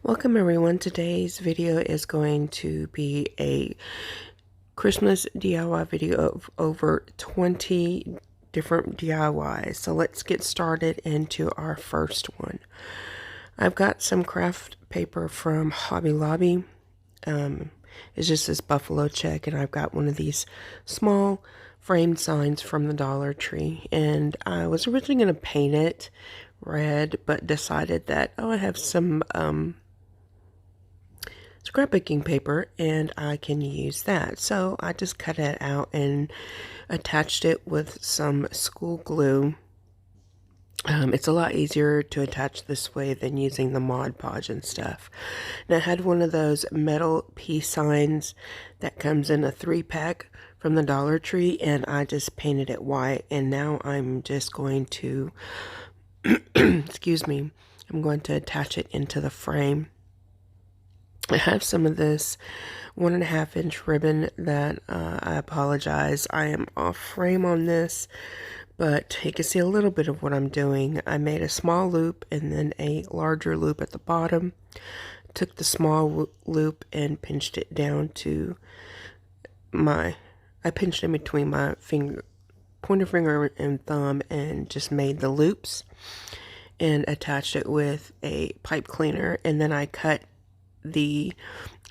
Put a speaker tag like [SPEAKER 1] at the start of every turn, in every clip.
[SPEAKER 1] Welcome everyone. Today's video is going to be a Christmas DIY video of over 20 different DIYs. So let's get started into our first one. I've got some craft paper from Hobby Lobby. It's just this buffalo check, and I've got one of these small framed signs from the Dollar Tree, and I was originally going to paint it red, but decided that, I have some scrapbooking paper and I can use that. So I just cut it out and attached it with some school glue. It's a lot easier to attach this way than using the Mod Podge and stuff. And I had one of those metal peace signs that comes in a 3-pack from the Dollar Tree, and I just painted it white, and now I'm just going to excuse me, I'm going to attach it into the frame. I have some of this 1.5-inch ribbon that I apologize, I am off frame on this, but you can see a little bit of what I'm doing. I made a small loop and then a larger loop at the bottom. Took the small loop and pinched it down to I pinched in between my pointer finger and thumb and just made the loops and attached it with a pipe cleaner, and then I cut the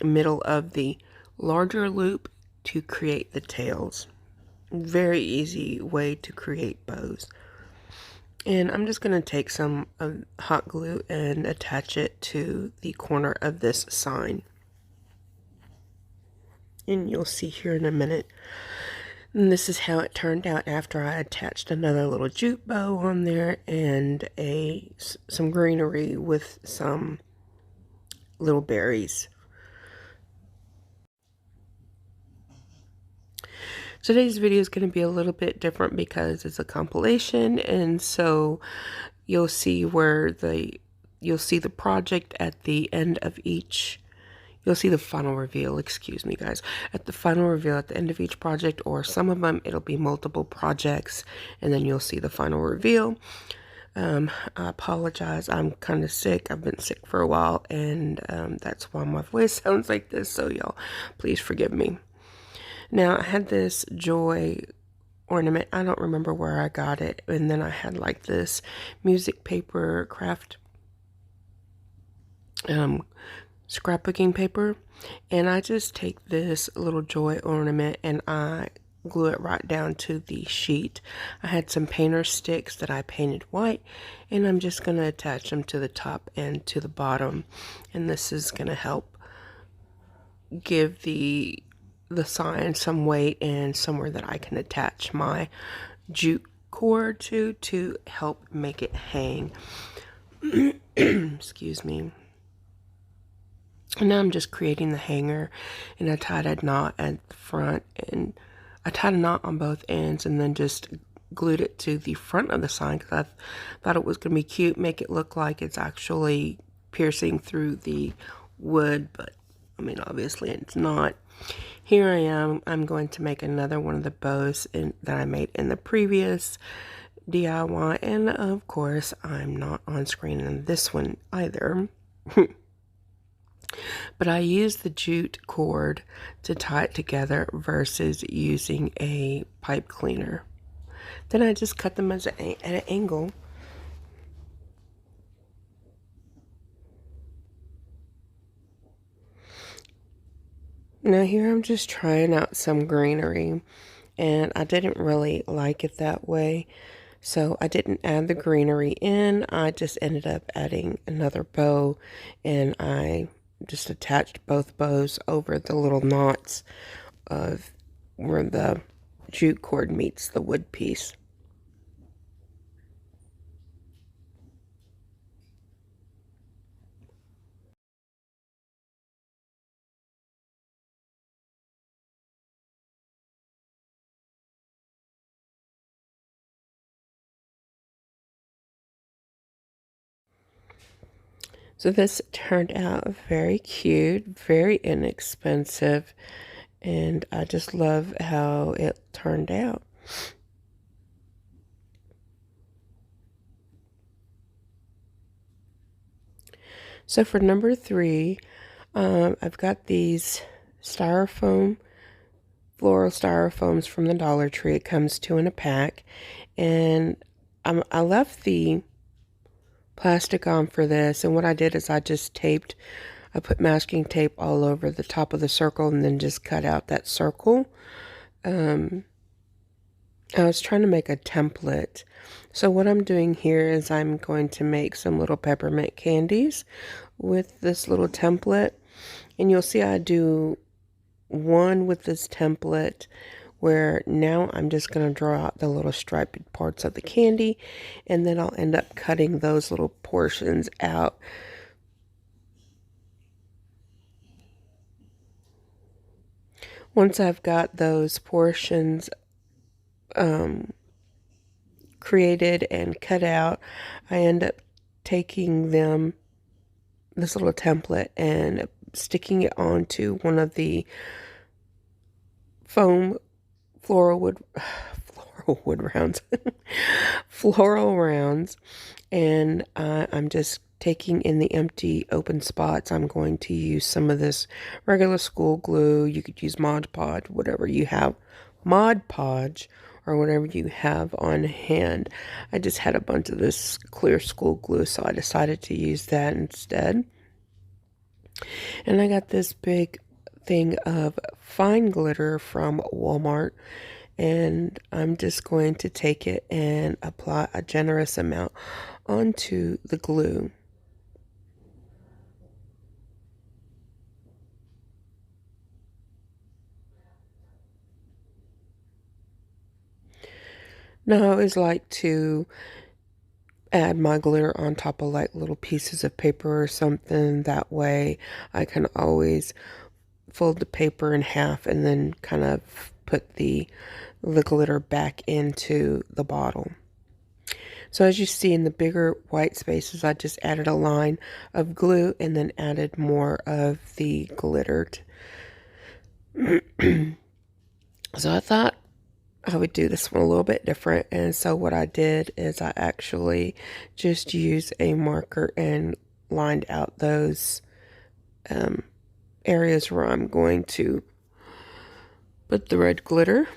[SPEAKER 1] middle of the larger loop to create the tails. Very easy way to create bows. And I'm just going to take some hot glue and attach it to the corner of this sign. And you'll see here in a minute. And this is how it turned out after I attached another little jute bow on there and some greenery with some little berries. Today's video is going to be a little bit different because it's a compilation, and so you'll see you'll see the project at the end of each. You'll see the final reveal, excuse me guys, at the final reveal at the end of each project, or some of them it'll be multiple projects, and then you'll see the final reveal. I apologize, I'm kind of sick. I've been sick for a while, and that's why my voice sounds like this, so y'all please forgive me. Now, I had this joy ornament. I don't remember where I got it, and then I had like this music paper craft scrapbooking paper, and I just take this little joy ornament and I glue it right down to the sheet. I had some painter sticks that I painted white, and I'm just going to attach them to the top and to the bottom, and this is going to help give the sign some weight and somewhere that I can attach my jute cord to help make it hang. Excuse me. And now I'm just creating the hanger, and I tied a knot at the front, and I tied a knot on both ends and then just glued it to the front of the sign because I thought it was going to be cute, make it look like it's actually piercing through the wood, but I mean obviously it's not. Here I am. I'm going to make another one of the bows that I made in the previous DIY, and of course I'm not on screen in this one either. But I used the jute cord to tie it together versus using a pipe cleaner. Then I just cut them at an angle. Now here I'm just trying out some greenery, and I didn't really like it that way, so I didn't add the greenery in. I just ended up adding another bow, and I just attached both bows over the little knots of where the jute cord meets the wood piece. So this turned out very cute, very inexpensive, and I just love how it turned out. So for number 3, I've got these styrofoam, floral styrofoams from the Dollar Tree. It comes 2 in a pack. And I left the plastic on for this. And what I did is I put masking tape all over the top of the circle and then just cut out that circle. I was trying to make a template. So what I'm doing here is I'm going to make some little peppermint candies with this little template. And you'll see I do one with this template where now I'm just going to draw out the little striped parts of the candy, and then I'll end up cutting those little portions out. Once I've got those portions created and cut out, I end up taking this little template and sticking it onto one of the foam floral wood rounds, floral rounds, and I'm just taking in the empty open spots. I'm going to use some of this regular school glue. You could use Mod Podge, whatever you have, Mod Podge, or whatever you have on hand. I just had a bunch of this clear school glue, so I decided to use that instead. And I got this big thing of fine glitter from Walmart, and I'm just going to take it and apply a generous amount onto the glue. Now I always like to add my glitter on top of like little pieces of paper or something. That way I can always fold the paper in half and then kind of put the glitter back into the bottle. So as you see in the bigger white spaces, I just added a line of glue and then added more of the glitter. So I thought I would do this one a little bit different, and so what I did is I actually just used a marker and lined out those areas where I'm going to put the red glitter.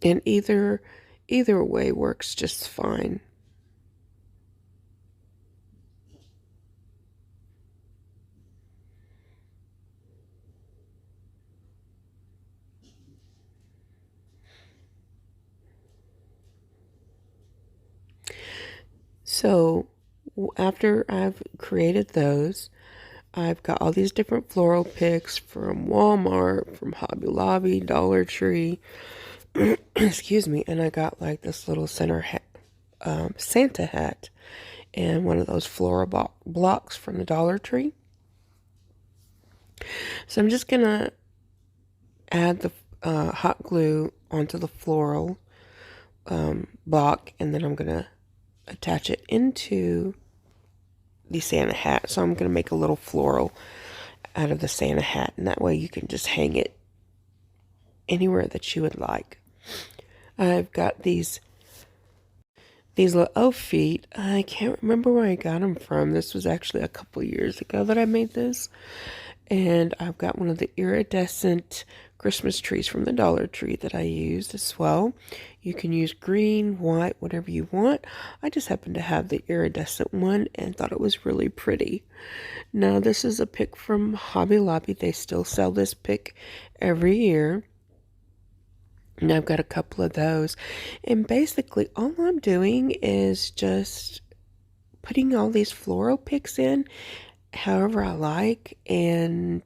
[SPEAKER 1] And either way works just fine. So after I've created those, I've got all these different floral picks from Walmart, from Hobby Lobby, Dollar Tree, excuse me, and I got like this little center hat, Santa hat, and one of those floral blocks from the Dollar Tree. So I'm just gonna add the hot glue onto the floral block, and then I'm gonna attach it into the Santa hat. So I'm gonna make a little floral out of the Santa hat, and that way you can just hang it anywhere that you would like. I've got these little elf feet. I can't remember where I got them from. This was actually a couple years ago that I made this. And I've got one of the iridescent Christmas trees from the Dollar Tree that I used as well. You can use green, white, whatever you want. I just happened to have the iridescent one and thought it was really pretty. Now this is a pick from Hobby Lobby. They still sell this pick every year. And I've got a couple of those. And basically all I'm doing is just putting all these floral picks in however I like, and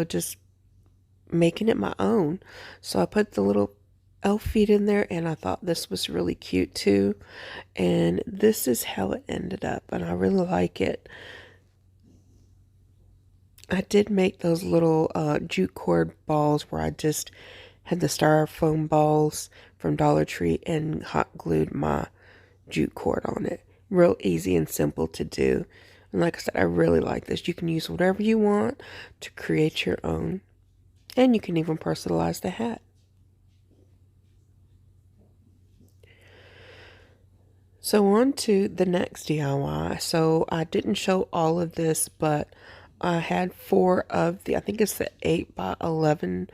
[SPEAKER 1] just making it my own. So I put the little elf feet in there, and I thought this was really cute too, and this is how it ended up, and I really like it. I did make those little jute cord balls where I just had the styrofoam balls from Dollar Tree and hot glued my jute cord on it. Real easy and simple to do. And like I said, I really like this. You can use whatever you want to create your own. And you can even personalize the hat. So on to the next DIY. So I didn't show all of this, but I had four of the, I think it's the 8 by 11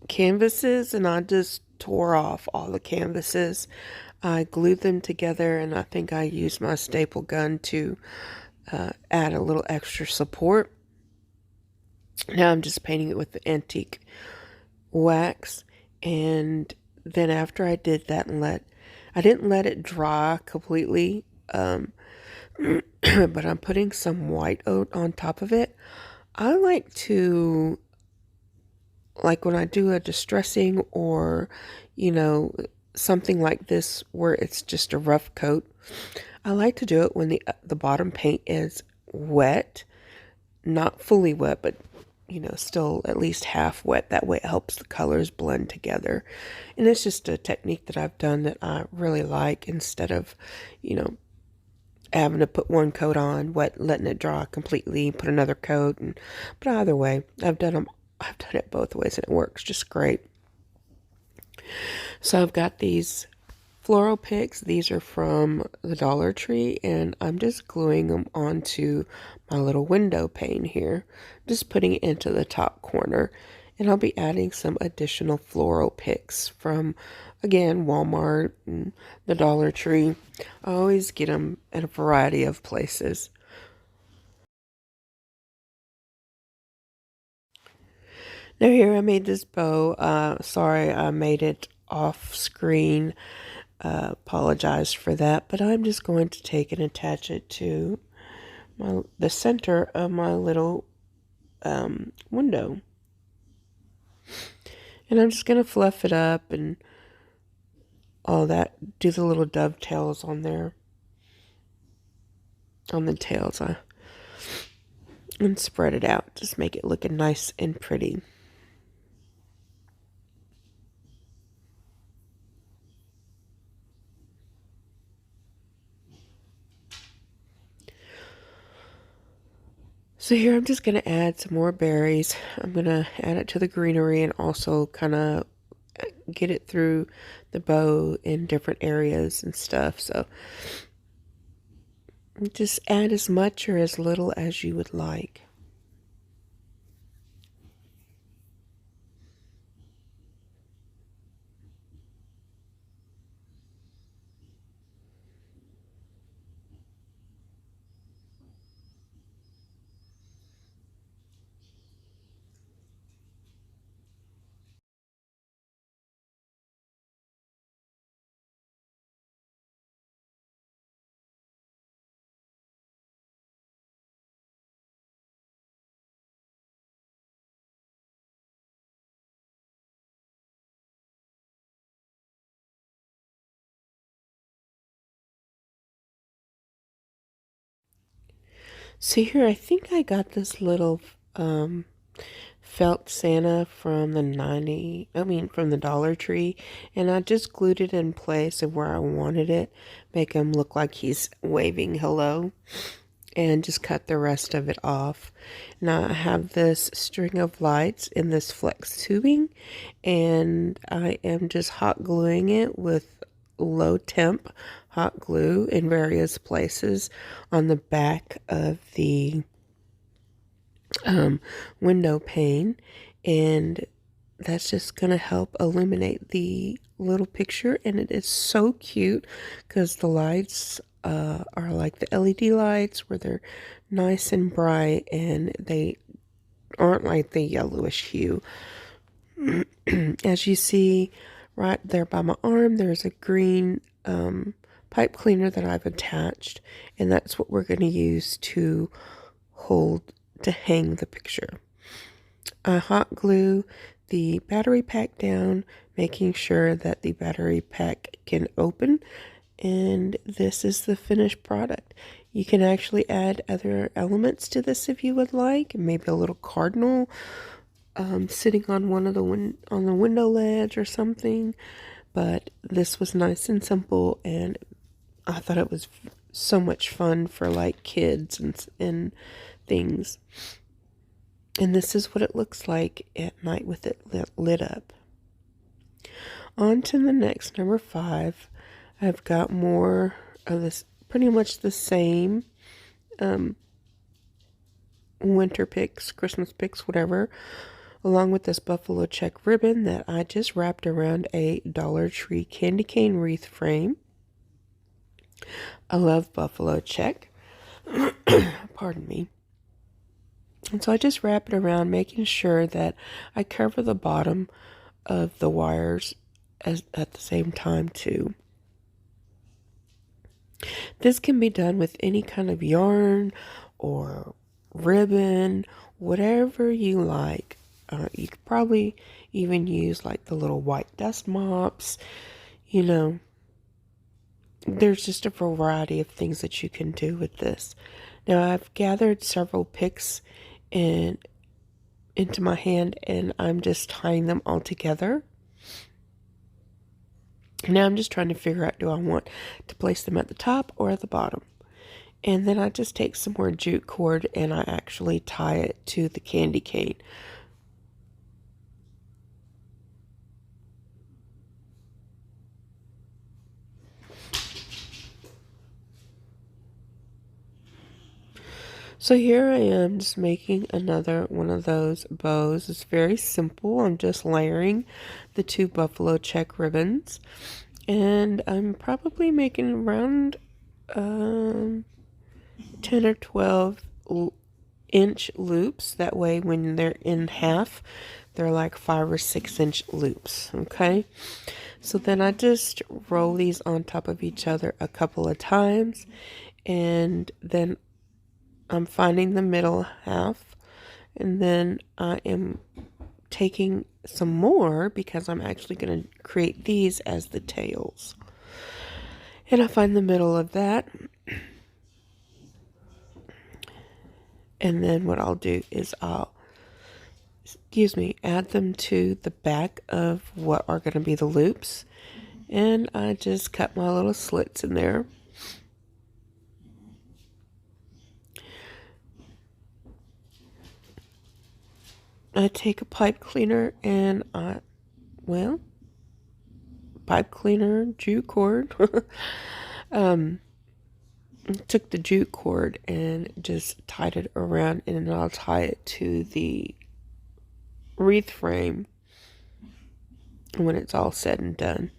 [SPEAKER 1] canvases, and I just tore off all the canvases. I glued them together, and I think I used my staple gun to add a little extra support. Now I'm just painting it with the antique wax, and then after I did that I didn't let it dry completely, but I'm putting some white oat on top of it. I like when I do a distressing or, you know, something like this where it's just a rough coat, I like to do it when the bottom paint is wet, not fully wet, but still at least half wet. That way it helps the colors blend together. And it's just a technique that I've done that I really like, instead of, you know, having to put one coat on, letting it dry completely, put another coat. But either way, I've done it both ways, and it works just great. So I've got these floral picks. These are from the Dollar Tree, and I'm just gluing them onto my little window pane here, just putting it into the top corner. And I'll be adding some additional floral picks from, again, Walmart and the Dollar Tree. I always get them at a variety of places. Now here I made this bow. Sorry I made it off screen. Apologize for that, but I'm just going to take and attach it to the center of my little window. And I'm just going to fluff it up and all that, do the little dovetails on there, on the tails, and spread it out. Just make it look nice and pretty. So here I'm just going to add some more berries. I'm going to add it to the greenery and also kind of get it through the bow in different areas and stuff. So just add as much or as little as you would like. See here, I think I got this little felt Santa from from the Dollar Tree, and I just glued it in place of where I wanted it, make him look like he's waving hello, and just cut the rest of it off. Now I have this string of lights in this flex tubing, and I am just hot gluing it with low temp hot glue in various places on the back of the window pane, and that's just going to help illuminate the little picture. And it is so cute because the lights are like the LED lights where they're nice and bright, and they aren't like the yellowish hue. As you see right there by my arm, there's a green pipe cleaner that I've attached, and that's what we're going to use to hang the picture. I hot glue the battery pack down, making sure that the battery pack can open, and this is the finished product. You can actually add other elements to this if you would like, maybe a little cardinal sitting on one of on the window ledge or something, but this was nice and simple, and I thought it was so much fun for like kids and things. And this is what it looks like at night with it lit up. On to the next, number 5. I've got more of this, pretty much the same winter picks, Christmas picks, whatever, along with this buffalo check ribbon that I just wrapped around a Dollar Tree candy cane wreath frame. I love buffalo check. Pardon me. And so I just wrap it around, making sure that I cover the bottom of the wires at the same time too. This can be done with any kind of yarn or ribbon, whatever you like. You could probably even use like the little white dust mops. You know, there's just a variety of things that you can do with this. Now I've gathered several picks into my hand, and I'm just tying them all together. Now I'm just trying to figure out, do I want to place them at the top or at the bottom? And then I just take some more jute cord and I actually tie it to the candy cane. So here I am just making another one of those bows. It's very simple. I'm just layering the two buffalo check ribbons. And I'm probably making around 10 or 12 inch loops. That way when they're in half, they're like 5 or 6 inch loops. Okay. So then I just roll these on top of each other a couple of times. And then I'm finding the middle half, and then I am taking some more because I'm actually going to create these as the tails. And I find the middle of that. And then what I'll do is I'll, add them to the back of what are going to be the loops. And I just cut my little slits in there. I take a pipe cleaner and pipe cleaner, jute cord. Took the jute cord and just tied it around, and then I'll tie it to the wreath frame when it's all said and done.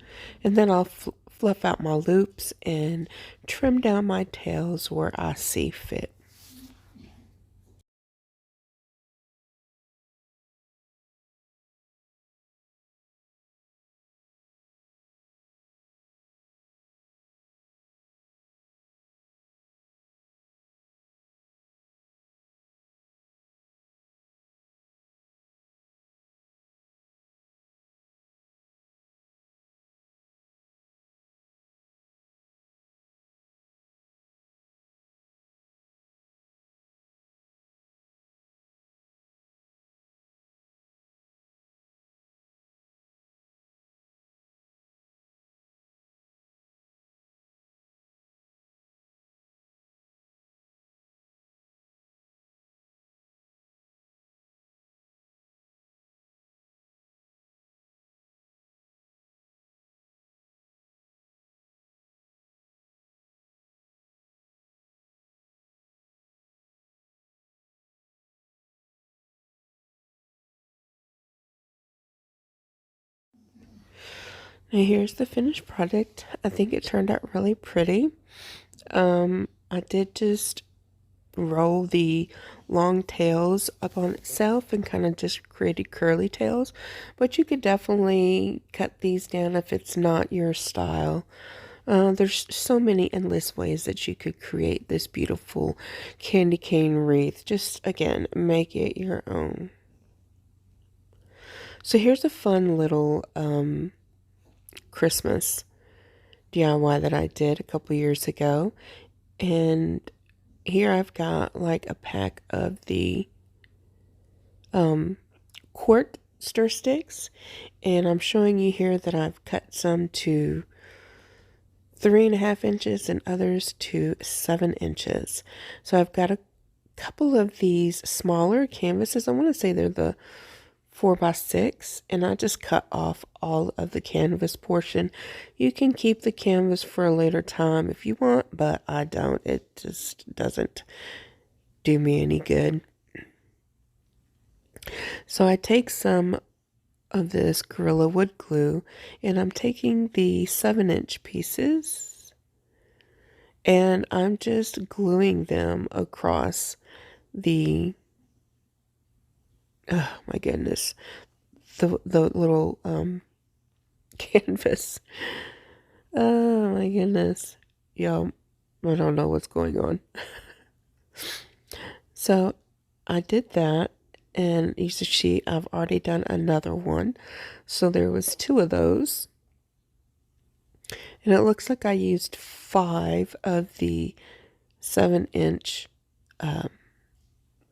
[SPEAKER 1] And then I'll fluff out my loops and trim down my tails where I see fit. Now here's the finished product. I think it turned out really pretty. I did just roll the long tails up on itself and kind of just created curly tails, but you could definitely cut these down if it's not your style. There's so many endless ways that you could create this beautiful candy cane wreath. Just again, make it your own. So here's a fun little Christmas DIY that I did a couple years ago. And here I've got like a pack of the quart stir sticks. And I'm showing you here that I've cut some to 3.5 inches and others to 7 inches. So I've got a couple of these smaller canvases. I want to say they're the 4x6, and I just cut off all of the canvas portion. You can keep the canvas for a later time if you want, but I don't. It just doesn't do me any good. So I take some of this Gorilla Wood glue, and I'm taking the 7-inch pieces, and I'm just gluing them across the, oh my goodness, the little canvas. Oh my goodness. Yo, I don't know what's going on. So I did that, and you see I've already done another one. So there was 2 of those. And it looks like I used 5 of the 7-inch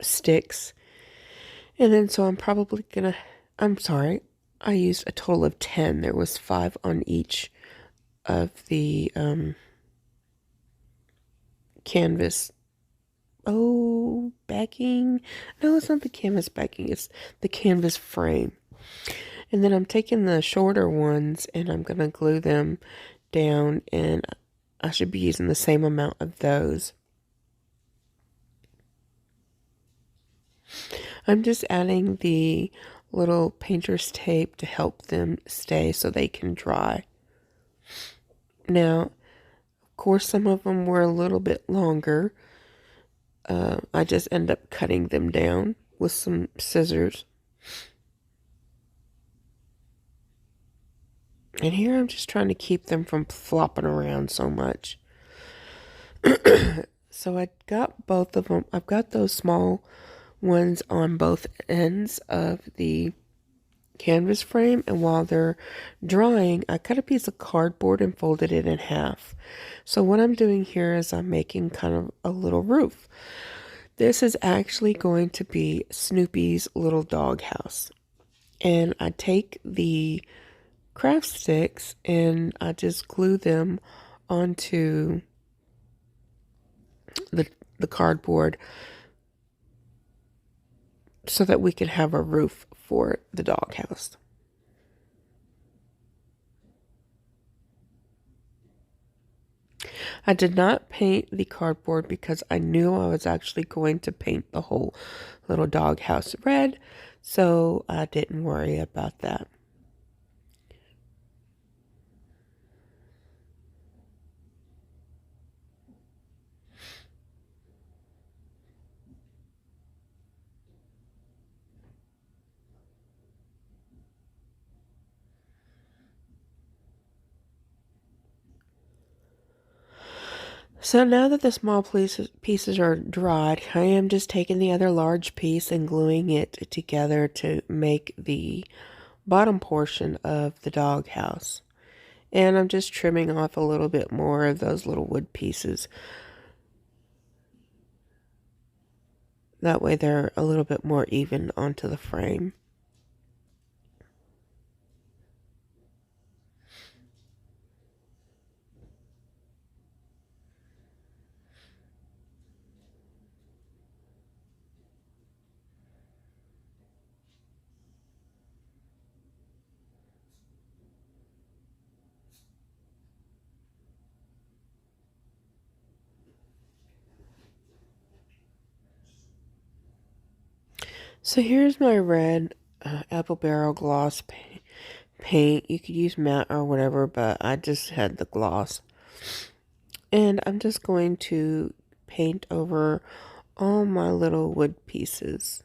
[SPEAKER 1] sticks. And then so I'm probably gonna, I'm sorry, I used a total of 10. There was 5 on each of the canvas. Oh, backing. No, it's not the canvas backing. It's the canvas frame. And then I'm taking the shorter ones and I'm going to glue them down, and I should be using the same amount of those. I'm just adding the little painter's tape to help them stay so they can dry. Now, of course, some of them were a little bit longer. I just end up cutting them down with some scissors. And here I'm just trying to keep them from flopping around so much. So I got both of them. I've got those small ones on both ends of the canvas frame, and while they're drying, I cut a piece of cardboard and folded it in half. So what I'm doing here is I'm making kind of a little roof. This is actually going to be Snoopy's little dog house. And I take the craft sticks and I just glue them onto the cardboard so that we can have a roof for the doghouse. I did not paint the cardboard because I knew I was actually going to paint the whole little doghouse red, so I didn't worry about that. So now that the small pieces are dried, I am just taking the other large piece and gluing it together to make the bottom portion of the doghouse. And I'm just trimming off a little bit more of those little wood pieces. That way they're a little bit more even onto the frame. So here's my red apple barrel gloss paint. You could use matte or whatever, but I just had the gloss. And I'm just going to paint over all my little wood pieces.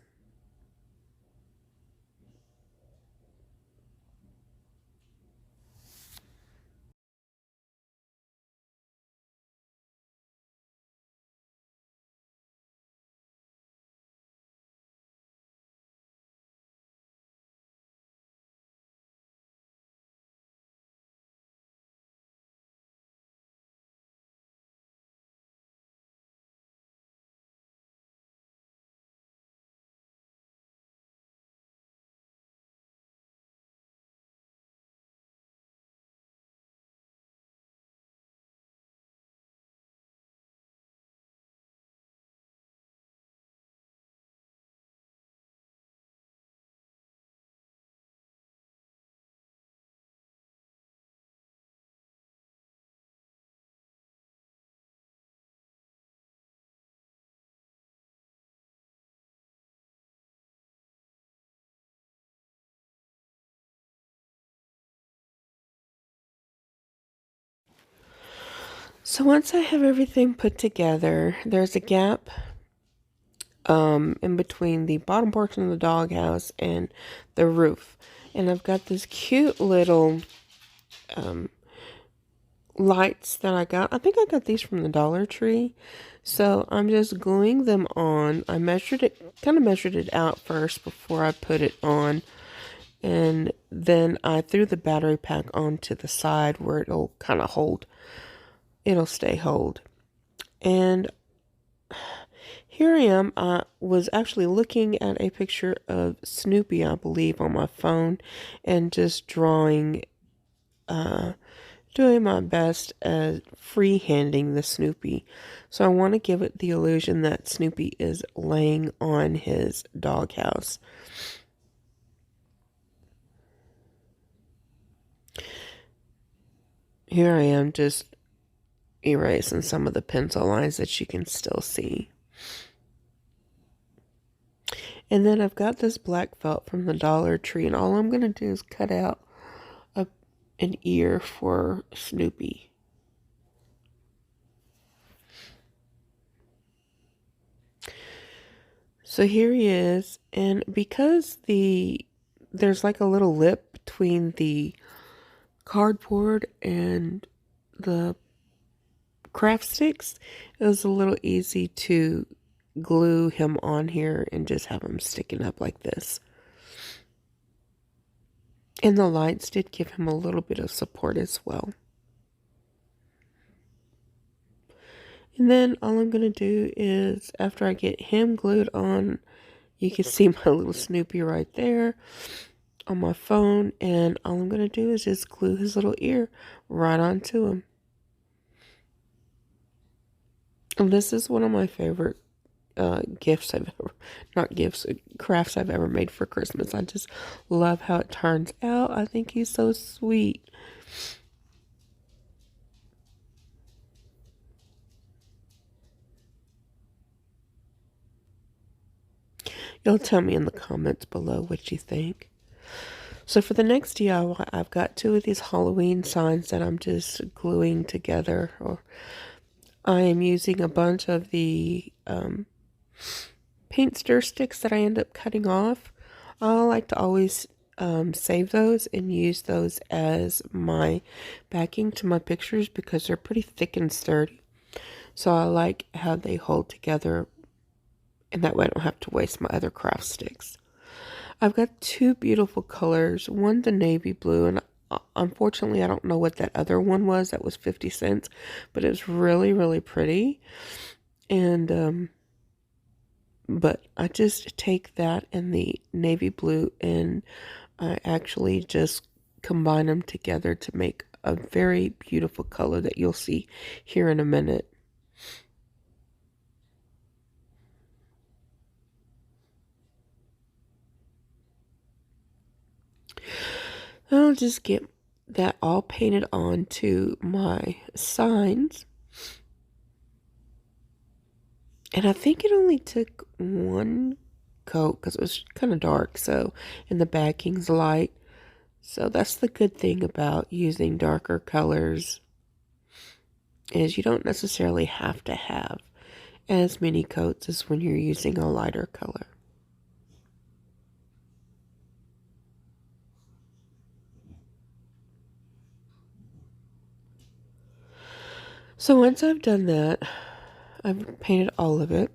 [SPEAKER 1] So once I have everything put together, there's a gap in between the bottom portion of the doghouse and the roof. And I've got this cute little lights that I got. I think I got these from the Dollar Tree. So I'm just gluing them on. I measured it out first before I put it on. And then I threw the battery pack onto the side where it'll kind of hold. It'll stay hold. And here I am. I was actually looking at a picture of Snoopy, I believe, on my phone and just doing my best at freehanding the Snoopy. So I want to give it the illusion that Snoopy is laying on his doghouse. Here I am just erasing some of the pencil lines that you can still see. And then I've got this black felt from the Dollar Tree, and all I'm going to do is cut out an ear for Snoopy. So here he is, and because there's like a little lip between the cardboard and the craft sticks, it was a little easy to glue him on here and just have him sticking up like this. And the lights did give him a little bit of support as well. And then all I'm going to do is, after I get him glued on, you can see my little Snoopy right there on my phone. And all I'm going to do is just glue his little ear right onto him. And this is one of my favorite crafts I've ever made for Christmas. I just love how it turns out. I think he's so sweet. You'll tell me in the comments below what you think. So for the next DIY, I've got 2 of these Halloween signs that I'm just gluing together. Or I am using a bunch of the paint stir sticks that I end up cutting off. I like to always save those and use those as my backing to my pictures because they're pretty thick and sturdy. So I like how they hold together, and that way I don't have to waste my other craft sticks. I've got 2 beautiful colors. One the navy blue, and unfortunately I don't know what that other one was. That was 50 cents, but it was really, really pretty. And but I just take that and the navy blue, and I actually just combine them together to make a very beautiful color that you'll see here in a minute. I'll just get that all painted on to my signs. And I think it only took one coat because it was kind of dark, so, and the backing's light. So that's the good thing about using darker colors, is you don't necessarily have to have as many coats as when you're using a lighter color. So once I've done that, I've painted all of it.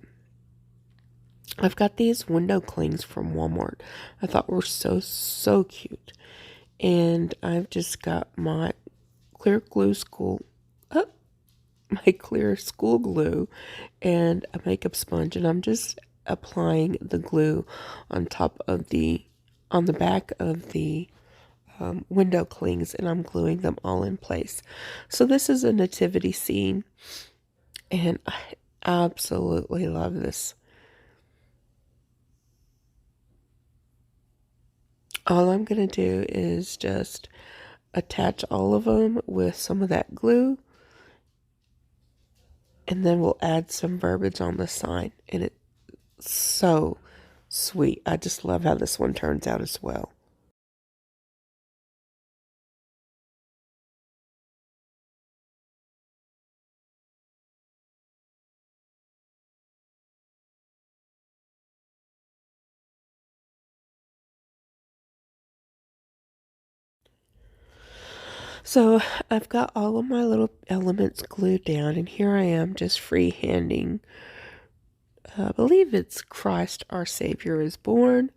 [SPEAKER 1] I've got these window clings from Walmart. I thought were so cute. And I've just got my clear school glue and a makeup sponge, and I'm just applying the glue on the back of the window clings, and I'm gluing them all in place. So this is a nativity scene, and I absolutely love this. All I'm going to do is just attach all of them with some of that glue, and then we'll add some verbiage on the sign, and it's so sweet. I just love how this one turns out as well. So I've got all of my little elements glued down, and here I am just freehanding. I believe it's Christ our Savior is born.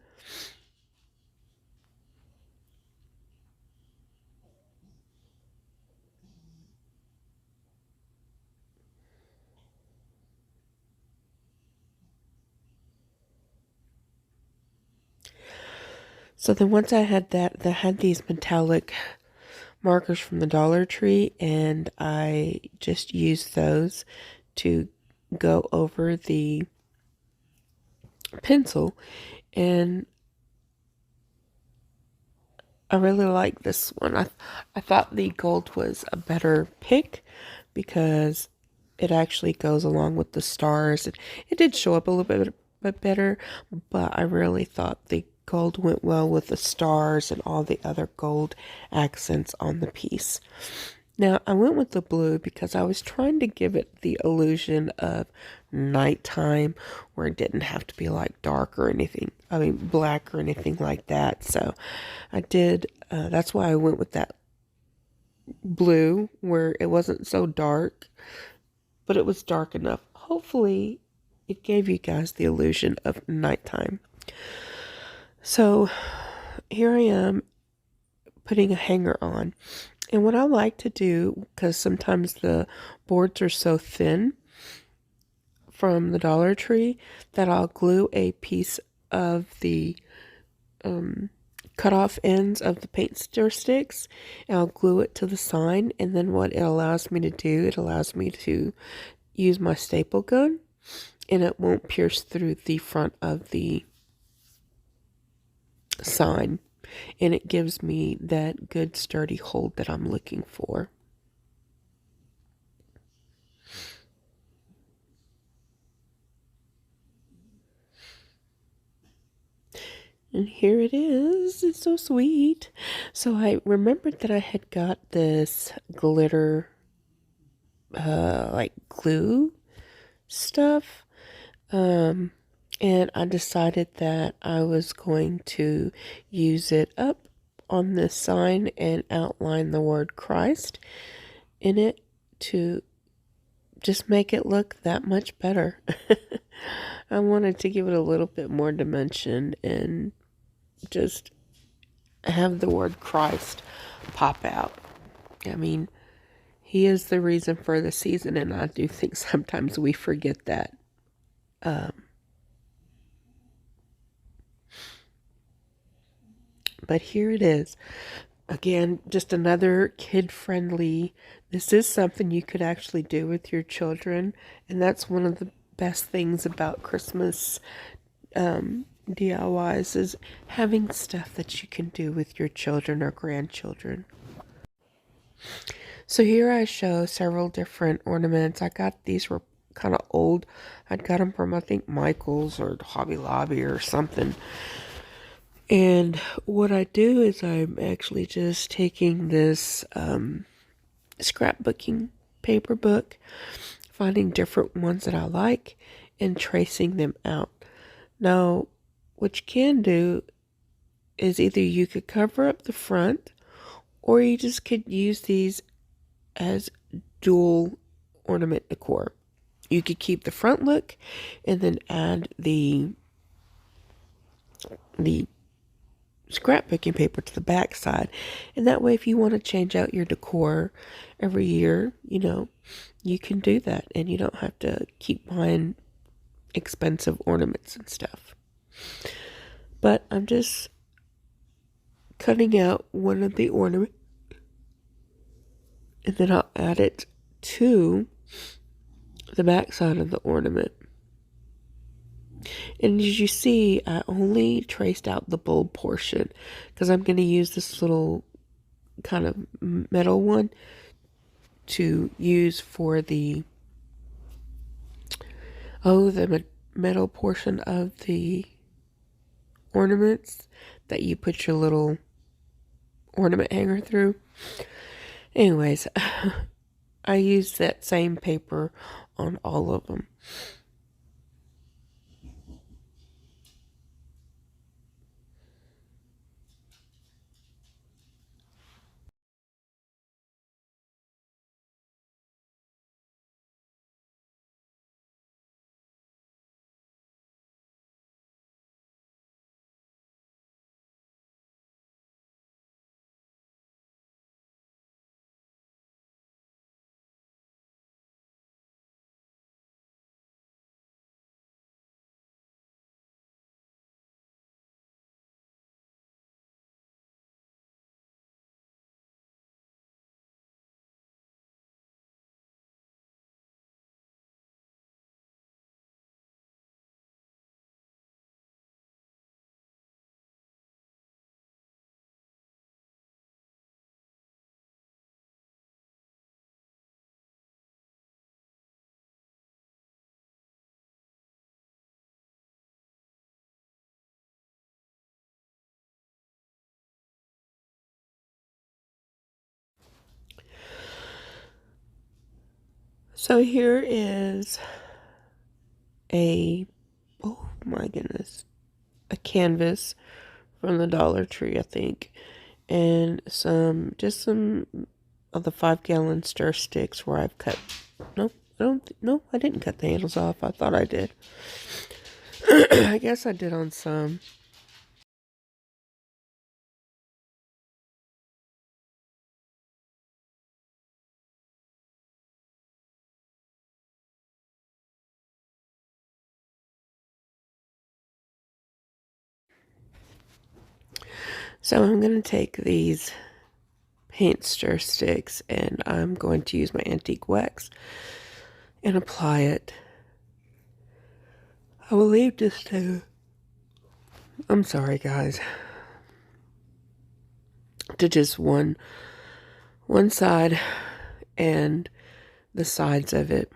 [SPEAKER 1] So then once I had that, I had these metallic markers from the Dollar Tree, and I just used those to go over the pencil. And I really like this one. I thought the gold was a better pick because it actually goes along with the stars. It did show up a little bit better, but I really thought the gold went well with the stars and all the other gold accents on the piece. Now, I went with the blue because I was trying to give it the illusion of nighttime where it didn't have to be like dark or anything. I mean, black or anything like that. So I did, that's why I went with that blue where it wasn't so dark, but it was dark enough. Hopefully, it gave you guys the illusion of nighttime. So here I am putting a hanger on. And what I like to do, because sometimes the boards are so thin from the Dollar Tree, that I'll glue a piece of the cut off ends of the paint stir sticks, and I'll glue it to the sign. And then what it allows me to do, it allows me to use my staple gun, and it won't pierce through the front of the sign, and it gives me that good sturdy hold that I'm looking for. And here it is. It's so sweet. So I remembered that I had got this glitter like glue stuff. And I decided that I was going to use it up on this sign and outline the word Christ in it to just make it look that much better. I wanted to give it a little bit more dimension and just have the word Christ pop out. I mean, he is the reason for the season, and I do think sometimes we forget that. But here it is. Again, just another kid-friendly. This is something you could actually do with your children, and that's one of the best things about Christmas DIYs is having stuff that you can do with your children or grandchildren. So here I show several different ornaments. I got these were kind of old. I'd got them from I think Michael's or Hobby Lobby or something. And what I do is I'm actually just taking this scrapbooking paper book, finding different ones that I like, and tracing them out. Now, what you can do is either you could cover up the front, or you just could use these as dual ornament decor. You could keep the front look and then add the scrapbooking paper to the back side. And that way, if you want to change out your decor every year, you can do that. And you don't have to keep buying expensive ornaments and stuff. But I'm just cutting out one of the ornaments, and then I'll add it to the back side of the ornament. And as you see, I only traced out the bulb portion because I'm going to use this little kind of metal one to use for the metal portion of the ornaments that you put your little ornament hanger through. Anyways, I used that same paper on all of them. So here is a, oh my goodness, a canvas from the Dollar Tree, I think. And just some of the 5-gallon stir sticks where I've cut, no, no, I didn't cut the handles off. I thought I did. I guess I did on some. So I'm going to take these paint stir sticks and I'm going to use my antique wax and apply it. I will leave this to, I'm sorry guys, to just one side and the sides of it.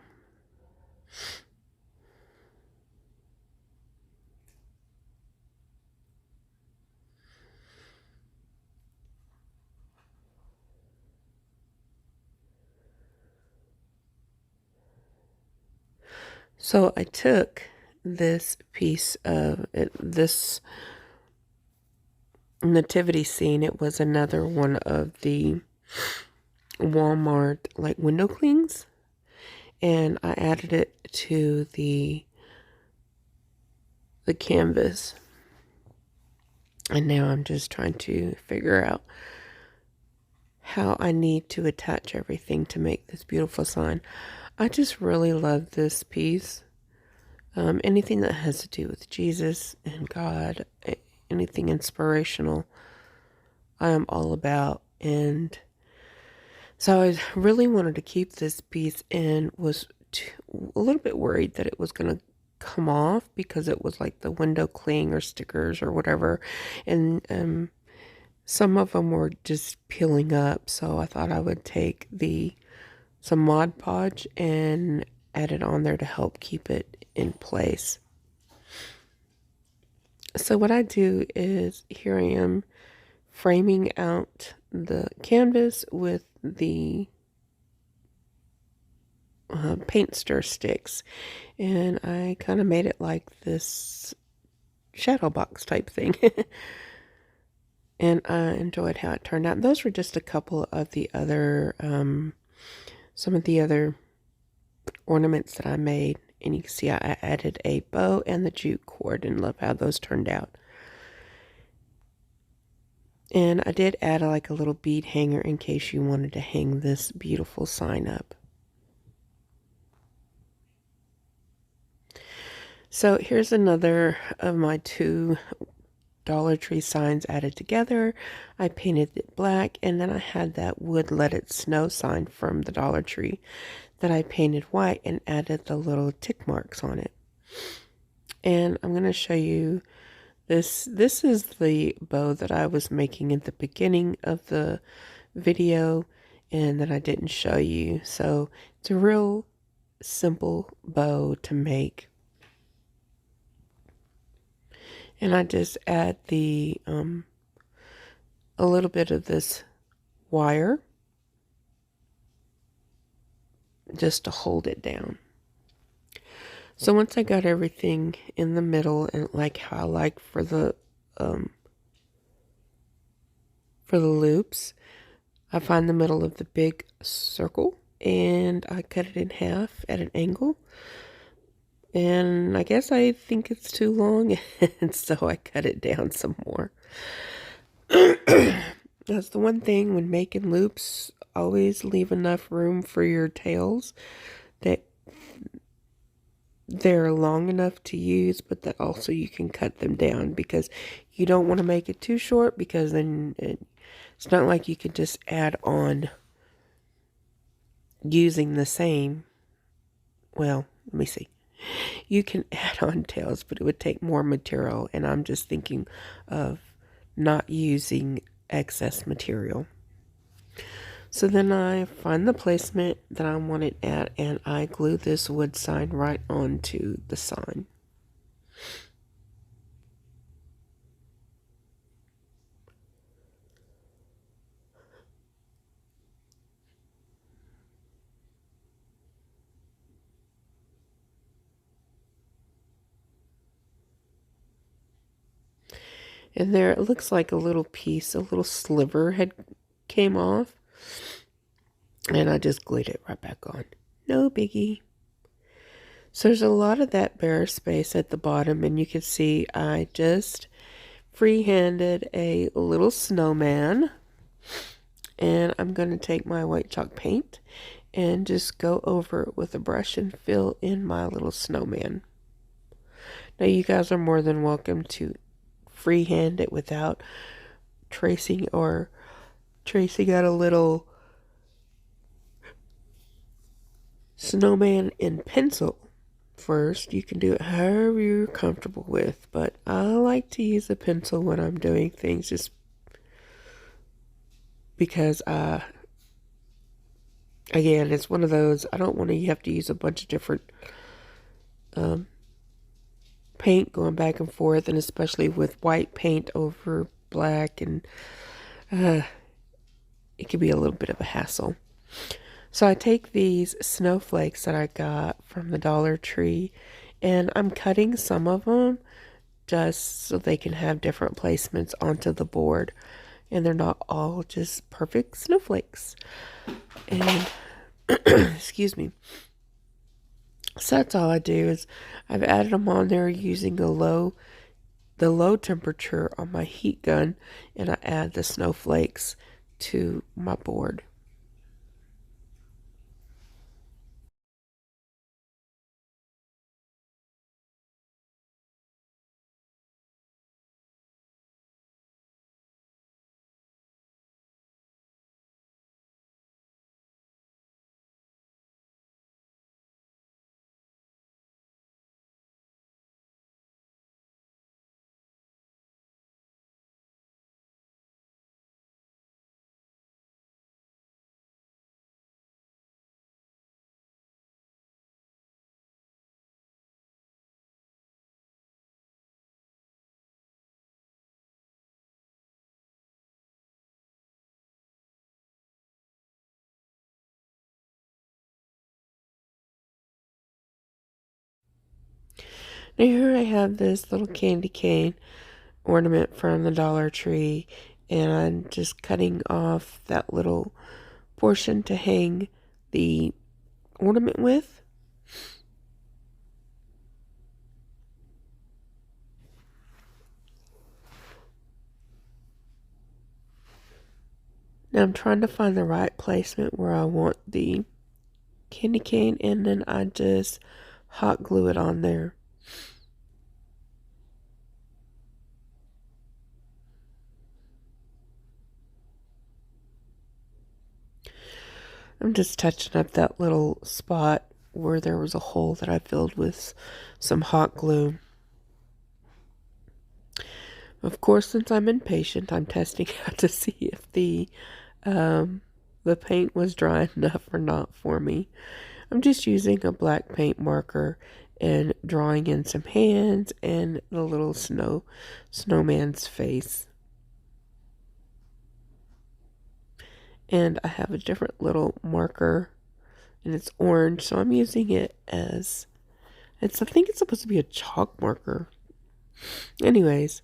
[SPEAKER 1] So I took this piece of it, this Nativity Scene. It was another one of the Walmart like window clings, and I added it to the canvas. And now I'm just trying to figure out how I need to attach everything to make this beautiful sign. I just really love this piece. Anything that has to do with Jesus and God, anything inspirational, I am all about. And so I really wanted to keep this piece and was a little bit worried that it was going to come off because it was like the window cling or stickers or whatever. And some of them were just peeling up. So I thought I would take some Mod Podge and add it on there to help keep it in place. So what I do is, here I am framing out the canvas with the paint stir sticks, and I kind of made it like this shadow box type thing. And I enjoyed how it turned out. Those were just a couple of the other some of the other ornaments that I made, and you can see I added a bow and the jute cord, and love how those turned out. And I did add like a little bead hanger in case you wanted to hang this beautiful sign up. So here's another of my 2 Dollar Tree signs added together. I painted it black, and then I had that wood Let It Snow sign from the Dollar Tree that I painted white and added the little tick marks on it. And I'm going to show you this. This is the bow that I was making at the beginning of the video and that I didn't show you. So it's a real simple bow to make. And I just add a little bit of this wire just to hold it down. So once I got everything in the middle, and like how I like for the loops, I find the middle of the big circle and I cut it in half at an angle. And I guess I think it's too long, and so I cut it down some more. That's the one thing when making loops, always leave enough room for your tails that they're long enough to use, but that also you can cut them down, because you don't want to make it too short, because then it's not like you could just add on using the same. Well, let me see. You can add on tails, but it would take more material, and I'm just thinking of not using excess material. So then I find the placement that I want it at, and I glue this wood sign right onto the sign. And there it looks like a little piece, a little sliver had came off. And I just glued it right back on. No biggie. So there's a lot of that bare space at the bottom, and you can see I just free-handed a little snowman. And I'm going to take my white chalk paint and just go over it with a brush and fill in my little snowman. Now you guys are more than welcome to freehand it without tracing or tracing out a little snowman in pencil first. You can do it however you're comfortable with, but I like to use a pencil when I'm doing things just because again, it's one of those, I don't want to have to use a bunch of different paint going back and forth, and especially with white paint over black, and it can be a little bit of a hassle. So I take these snowflakes that I got from the Dollar Tree, and I'm cutting some of them just so they can have different placements onto the board, and they're not all just perfect snowflakes. And excuse me. So that's all I do is I've added them on there using the low temperature on my heat gun, and I add the snowflakes to my board. Now here I have this little candy cane ornament from the Dollar Tree, and I'm just cutting off that little portion to hang the ornament with. Now I'm trying to find the right placement where I want the candy cane, and then I just hot glue it on there. I'm just touching up that little spot where there was a hole that I filled with some hot glue. Of course, since I'm impatient, I'm testing out to see if the paint was dry enough or not for me. I'm just using a black paint marker and drawing in some hands and the little snowman's face. And I have a different little marker, and it's orange, so I'm using it as, I think it's supposed to be a chalk marker. Anyways,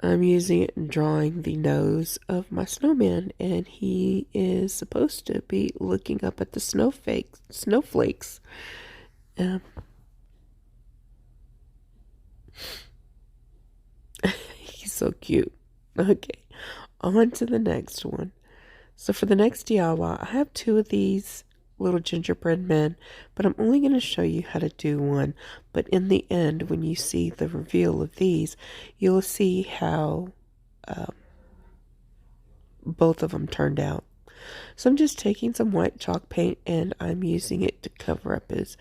[SPEAKER 1] I'm using it and drawing the nose of my snowman, and he is supposed to be looking up at the snowflakes. He's so cute. Okay, on to the next one. So for the next DIY, I have two of these little gingerbread men, but I'm only going to show you how to do one. But in the end, when you see the reveal of these, you'll see how both of them turned out. So I'm just taking some white chalk paint, and I'm using it to cover up his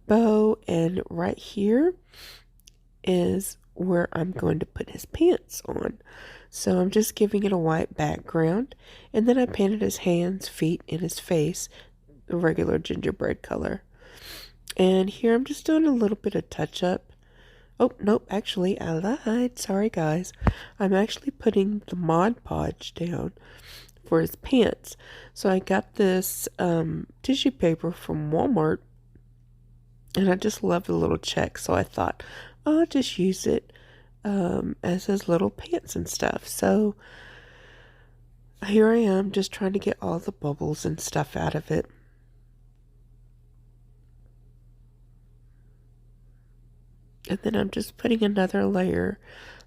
[SPEAKER 1] bow, and right here is where I'm going to put his pants on. So I'm just giving it a white background, and then I painted his hands, feet, and his face the regular gingerbread color. And here I'm just doing a little bit of touch up. Oh, nope, actually I lied. Sorry guys. I'm actually putting the Mod Podge down for his pants. So I got this tissue paper from Walmart, and I just love the little check, so I thought I'll just use it as his little pants and stuff. So here I am just trying to get all the bubbles and stuff out of it. And then I'm just putting another layer.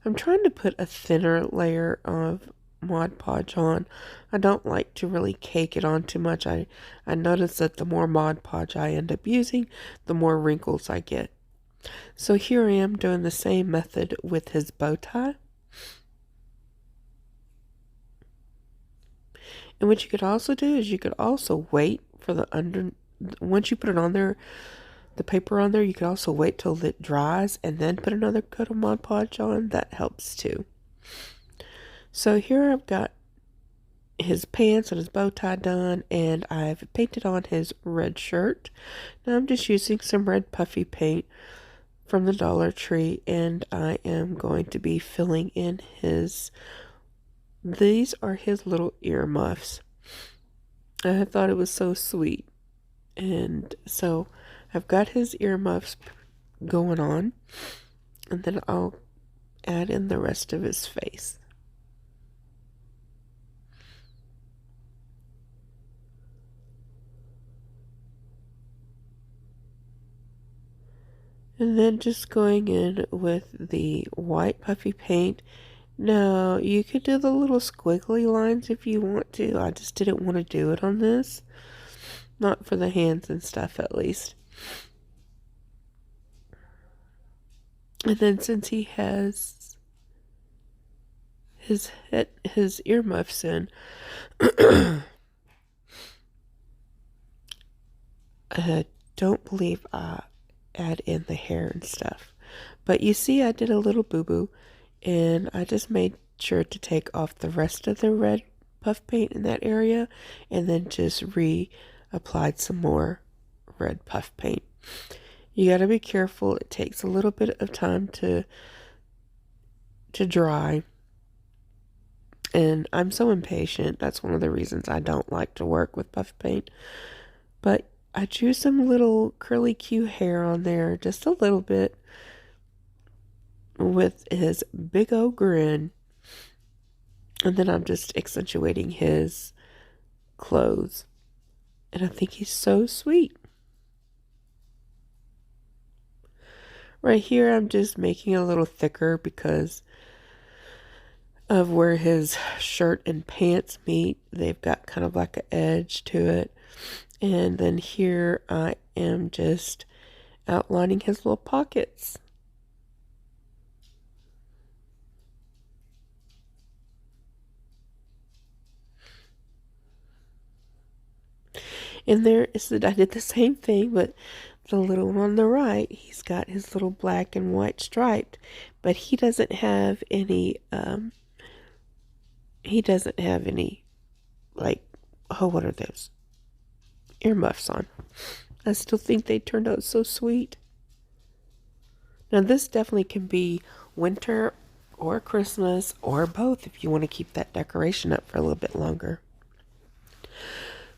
[SPEAKER 1] I'm trying to put a thinner layer of Mod Podge on. I don't like to really cake it on too much. I notice that the more Mod Podge I end up using, the more wrinkles I get. So here I am doing the same method with his bow tie. And what you could also do is you could also wait for the once you put it on there, the paper on there, you could also wait till it dries and then put another coat of Mod Podge on. That helps too. So here I've got his pants and his bow tie done, and I've painted on his red shirt. Now I'm just using some red puffy paint from the Dollar Tree, and I am going to be filling in these are his little earmuffs. I thought it was so sweet. And so I've got his earmuffs going on, and then I'll add in the rest of his face. And then just going in with the white puffy paint. Now, you could do the little squiggly lines if you want to. I just didn't want to do it on this. Not for the hands and stuff, at least. And then since he has his earmuffs in, I don't believe I add in the hair and stuff. But you see I did a little boo-boo, and I just made sure to take off the rest of the red puff paint in that area, and then just applied some more red puff paint. You gotta be careful. It takes a little bit of time to dry. And I'm so impatient. That's one of the reasons I don't like to work with puff paint. But I drew some little curly Q hair on there, just a little bit, with his big old grin. And then I'm just accentuating his clothes. And I think he's so sweet. Right here, I'm just making it a little thicker because of where his shirt and pants meet. They've got kind of like an edge to it. And then here I am just outlining his little pockets. And I did the same thing, but the little one on the right, he's got his little black and white stripe, but he doesn't have any, like, oh, what are those? Earmuffs on. I still think they turned out so sweet. Now this definitely can be winter or Christmas or both if you want to keep that decoration up for a little bit longer.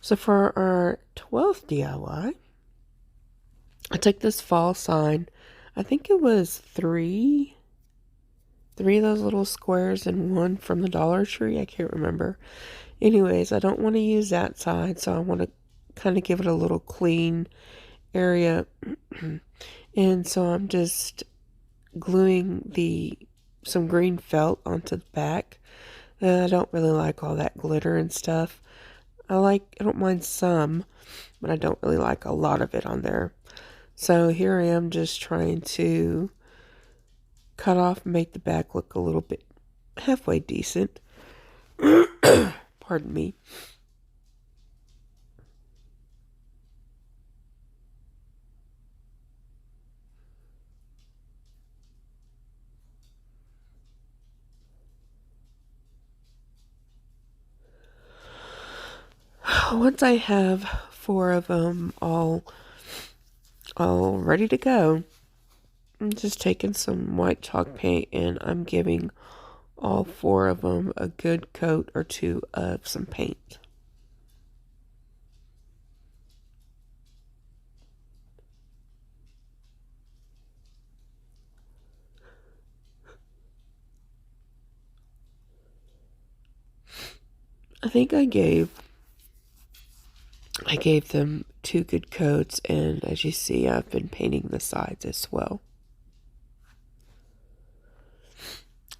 [SPEAKER 1] So for our 12th DIY, I took this fall sign. I think it was three of those little squares and one from the Dollar Tree. I can't remember. Anyways, I don't want to use that side, so I want to kind of give it a little clean area. And so I'm just gluing some green felt onto the back. I don't really like all that glitter and stuff. I don't mind some, but I don't really like a lot of it on there. So here I am just trying to cut off and make the back look a little bit halfway decent. Pardon me. Once I have 4 of them all ready to go, I'm just taking some white chalk paint and I'm giving all 4 of them a good coat or 2 of some paint. I think I gave them 2 good coats, and as you see, I've been painting the sides as well.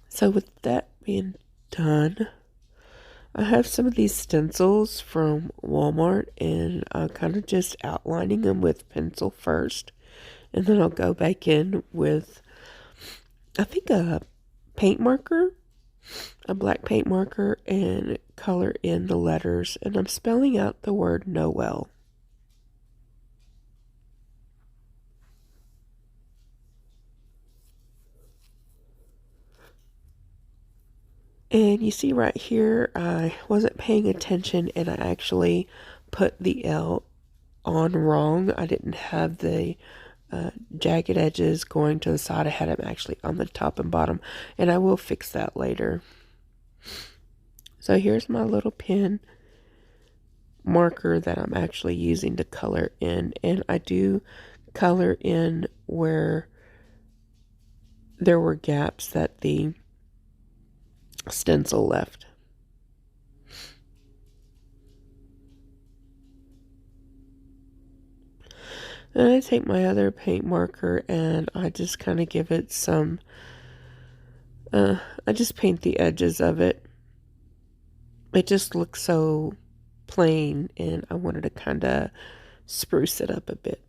[SPEAKER 1] So with that being done, I have some of these stencils from Walmart, and I'm kind of just outlining them with pencil first, and then I'll go back in with, I think, a paint marker, a black paint marker, and color in the letters, and I'm spelling out the word Noel. And you see right here, I wasn't paying attention, and I actually put the L on wrong. I didn't have the jagged edges going to the side. I had them actually on the top and bottom, and I will fix that later. So here's my little pen marker that I'm actually using to color in, and I do color in where there were gaps that the stencil left. And I take my other paint marker and I just kind of give it some, I just paint the edges of it. It just looks so plain, and I wanted to kind of spruce it up a bit.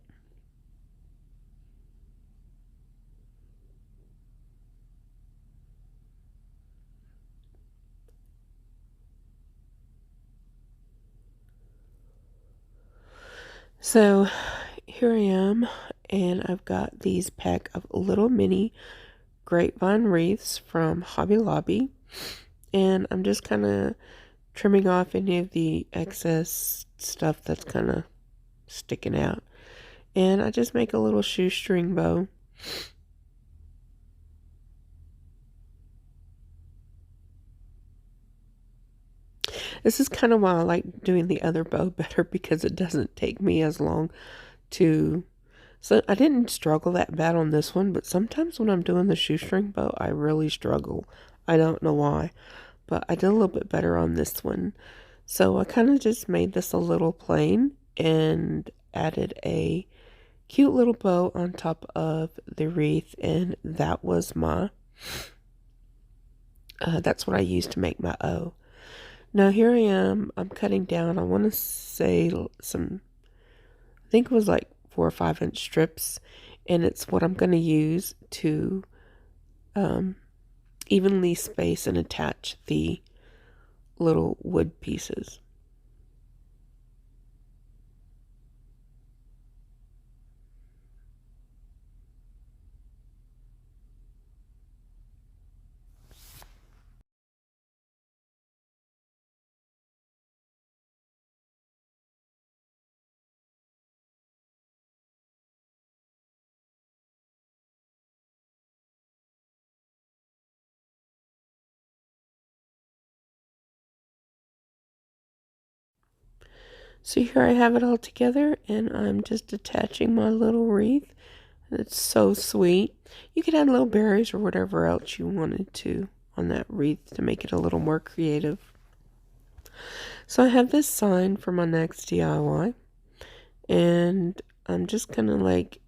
[SPEAKER 1] So here I am, and I've got these pack of little mini grapevine wreaths from Hobby Lobby, and I'm just kind of trimming off any of the excess stuff that's kind of sticking out, and I just make a little shoestring bow. This is kind of why I like doing the other bow better, because it doesn't take me as long to... So I didn't struggle that bad on this one, but sometimes when I'm doing the shoestring bow, I really struggle. I don't know why, but I did a little bit better on this one. So I kind of just made this a little plain and added a cute little bow on top of the wreath, and that was my... that's what I used to make my O. Now here I am, I'm cutting down, I want to say some, I think it was like 4 or 5 inch strips, and it's what I'm going to use to evenly space and attach the little wood pieces. So here I have it all together, and I'm just attaching my little wreath. It's so sweet. You could add little berries or whatever else you wanted to on that wreath to make it a little more creative. So I have this sign for my next DIY, and I'm just kind of like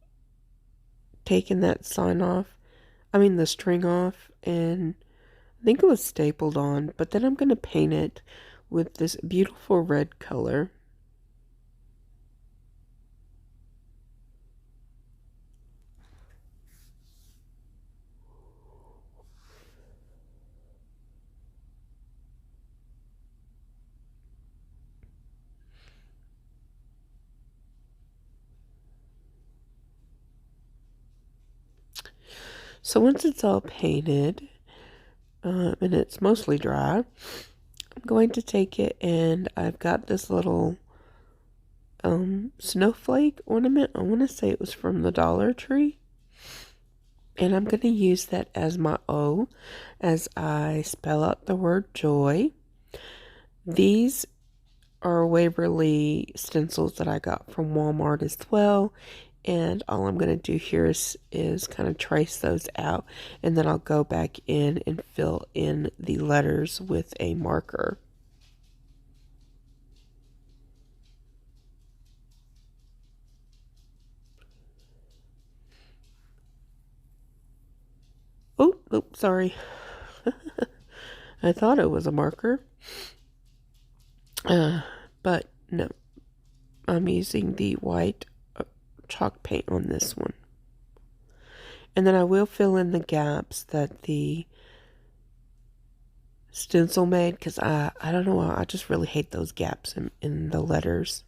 [SPEAKER 1] taking that sign off, the string off, and I think it was stapled on, but then I'm going to paint it with this beautiful red color. So once it's all painted, and it's mostly dry, I'm going to take it, and I've got this little snowflake ornament. I want to say it was from the Dollar Tree. And I'm going to use that as my O as I spell out the word joy. These are Waverly stencils that I got from Walmart as well. And all I'm going to do here is kind of trace those out. And then I'll go back in and fill in the letters with a marker. Oops, sorry. I thought it was a marker. But no. I'm using the white chalk paint on this one. And then I will fill in the gaps that the stencil made, because I don't know, I just really hate those gaps in the letters.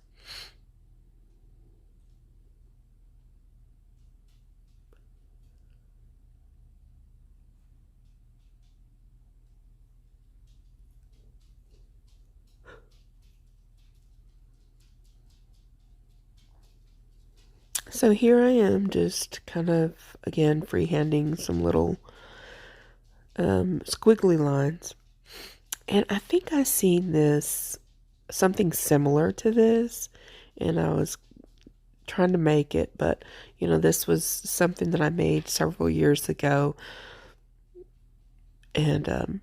[SPEAKER 1] So here I am, just kind of, again, freehanding some little squiggly lines. And I think I seen this, something similar to this, and I was trying to make it, but, you know, this was something that I made several years ago. And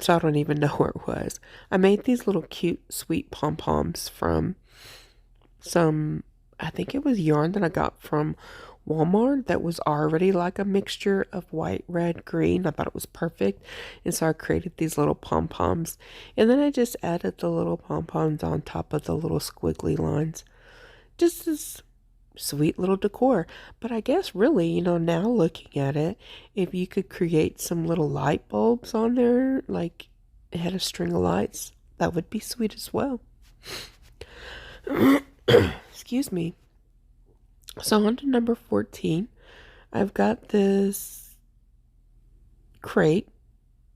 [SPEAKER 1] so I don't even know where it was. I made these little cute, sweet pom-poms from some, I think it was yarn that I got from Walmart that was already like a mixture of white, red, green. I thought it was perfect. And so I created these little pom-poms. And then I just added the little pom-poms on top of the little squiggly lines. Just this sweet little decor. But I guess really, you know, now looking at it, if you could create some little light bulbs on there, like it had a string of lights, that would be sweet as well. Excuse me. So on to number 14. I've got this crate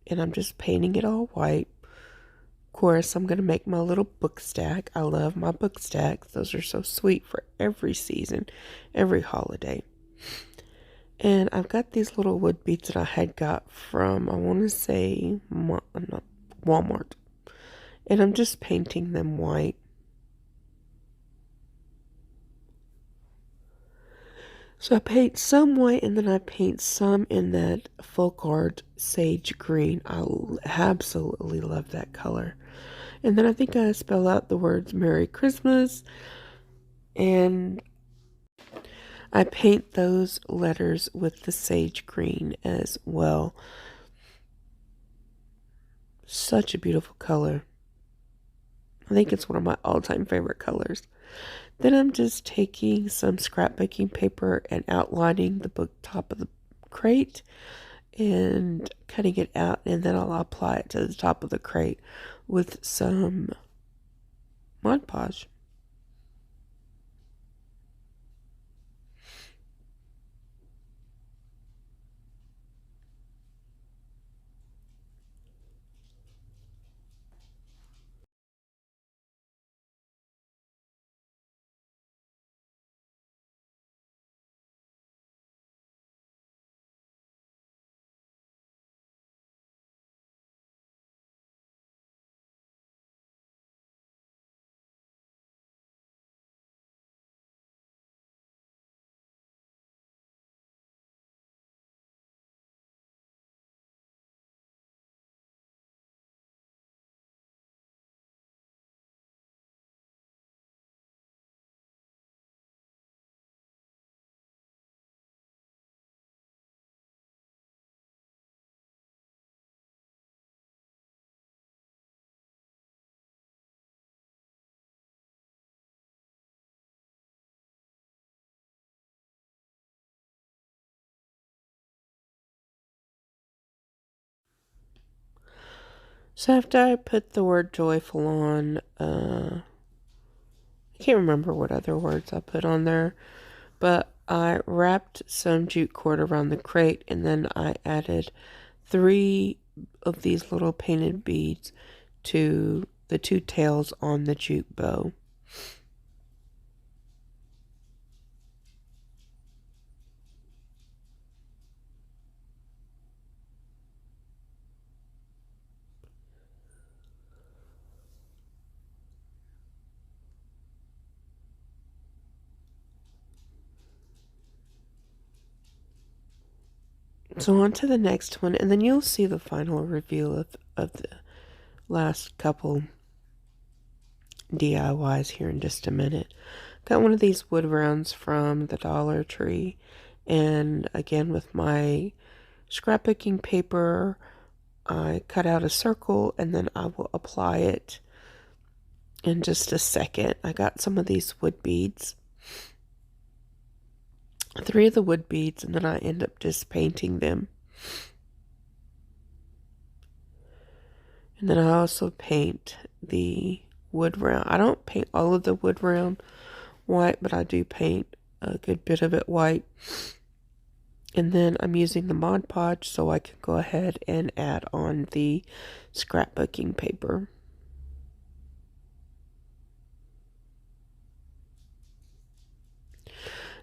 [SPEAKER 1] and I'm just painting it all white. Of course, I'm going to make my little book stack. I love my book stacks. Those are so sweet for every season, every holiday. And I've got these little wood beads that I had got from, I want to say, Walmart. And I'm just painting them white. So I paint some white and then I paint some in that folk art sage green. I absolutely love that color. And then I think I spell out the words Merry Christmas. And I paint those letters with the sage green as well. Such a beautiful color. I think it's one of my all-time favorite colors. Then I'm just taking some scrapbooking paper and outlining the book top of the crate and cutting it out, and then I'll apply it to the top of the crate with some Mod Podge. So after I put the word joyful on, I can't remember what other words I put on there, but I wrapped some jute cord around the crate and then I added 3 of these little painted beads to the 2 tails on the jute bow. So on to the next one, and then you'll see the final reveal of the last couple DIYs here in just a minute. Got one of these wood rounds from the Dollar Tree, And again, with my scrapbooking paper, I cut out a circle and then I will apply it in just a second. I got some of these wood beads, 3 of the wood beads, and then I end up just painting them. And then I also paint the wood round. I don't paint all of the wood round white, but I do paint a good bit of it white. And then I'm using the Mod Podge so I can go ahead and add on the scrapbooking paper.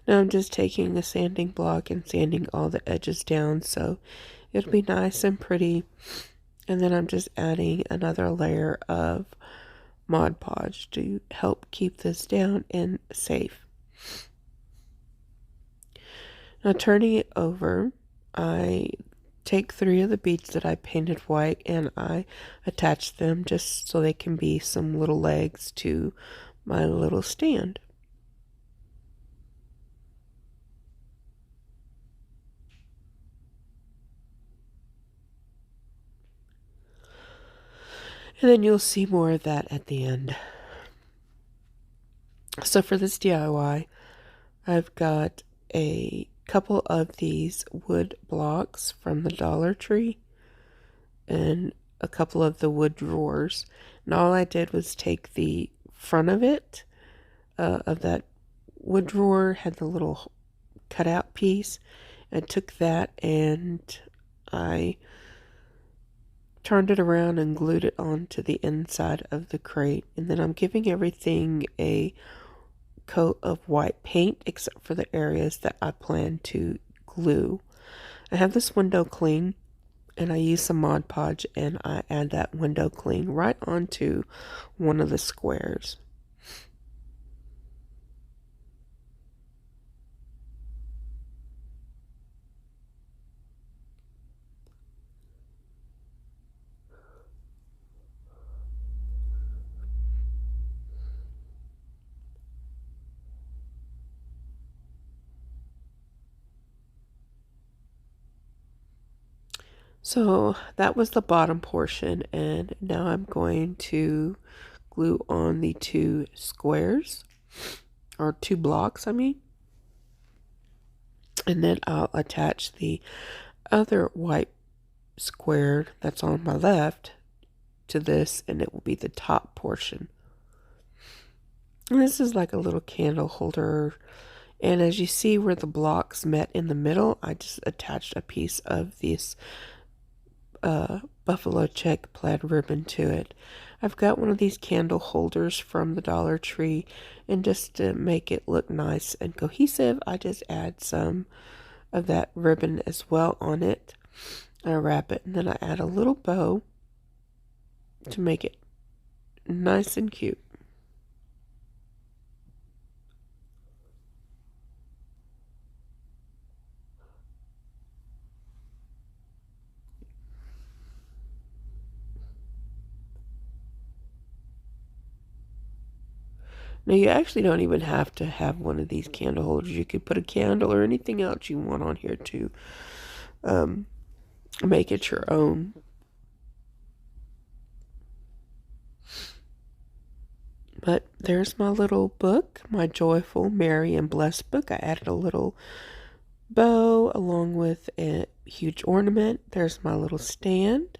[SPEAKER 1] Now I'm just taking a sanding block and sanding all the edges down so it'll be nice and pretty. And then I'm just adding another layer of Mod Podge to help keep this down and safe. Now turning it over, I take 3 of the beads that I painted white and I attach them just so they can be some little legs to my little stand. And then you'll see more of that at the end. So for this DIY, I've got a couple of these wood blocks from the Dollar Tree and a couple of the wood drawers. And all I did was take the front of it, of that wood drawer, had the little cutout piece. I took that and I turned it around and glued it onto the inside of the crate. And then I'm giving everything a coat of white paint except for the areas that I plan to glue. I have this window cling and I use some Mod Podge and I add that window cling right onto one of the squares. So that was the bottom portion, and now I'm going to glue on the 2 squares, or 2 blocks, I mean. And then I'll attach the other white square that's on my left to this, and it will be the top portion. And this is like a little candle holder. And as you see where the blocks met in the middle, I just attached a piece of this buffalo check plaid ribbon to it. I've got one of these candle holders from the Dollar Tree, and just to make it look nice and cohesive, I just add some of that ribbon as well on it. I wrap it, and then I add a little bow to make it nice and cute. Now, you actually don't even have to have one of these candle holders. You could put a candle or anything else you want on here to make it your own. But there's my little book, my Joyful, Merry, and Blessed book. I added a little bow along with a huge ornament. There's my little stand.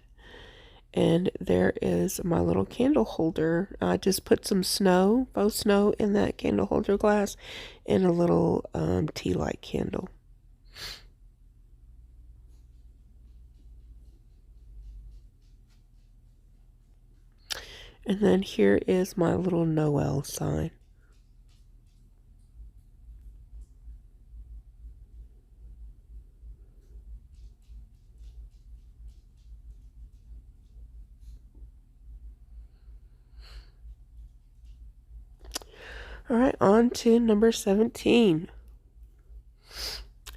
[SPEAKER 1] And there is my little candle holder. I just put some snow, faux snow, in that candle holder glass and a little tea light candle. And then here is my little Noel sign. All right, on to number 17.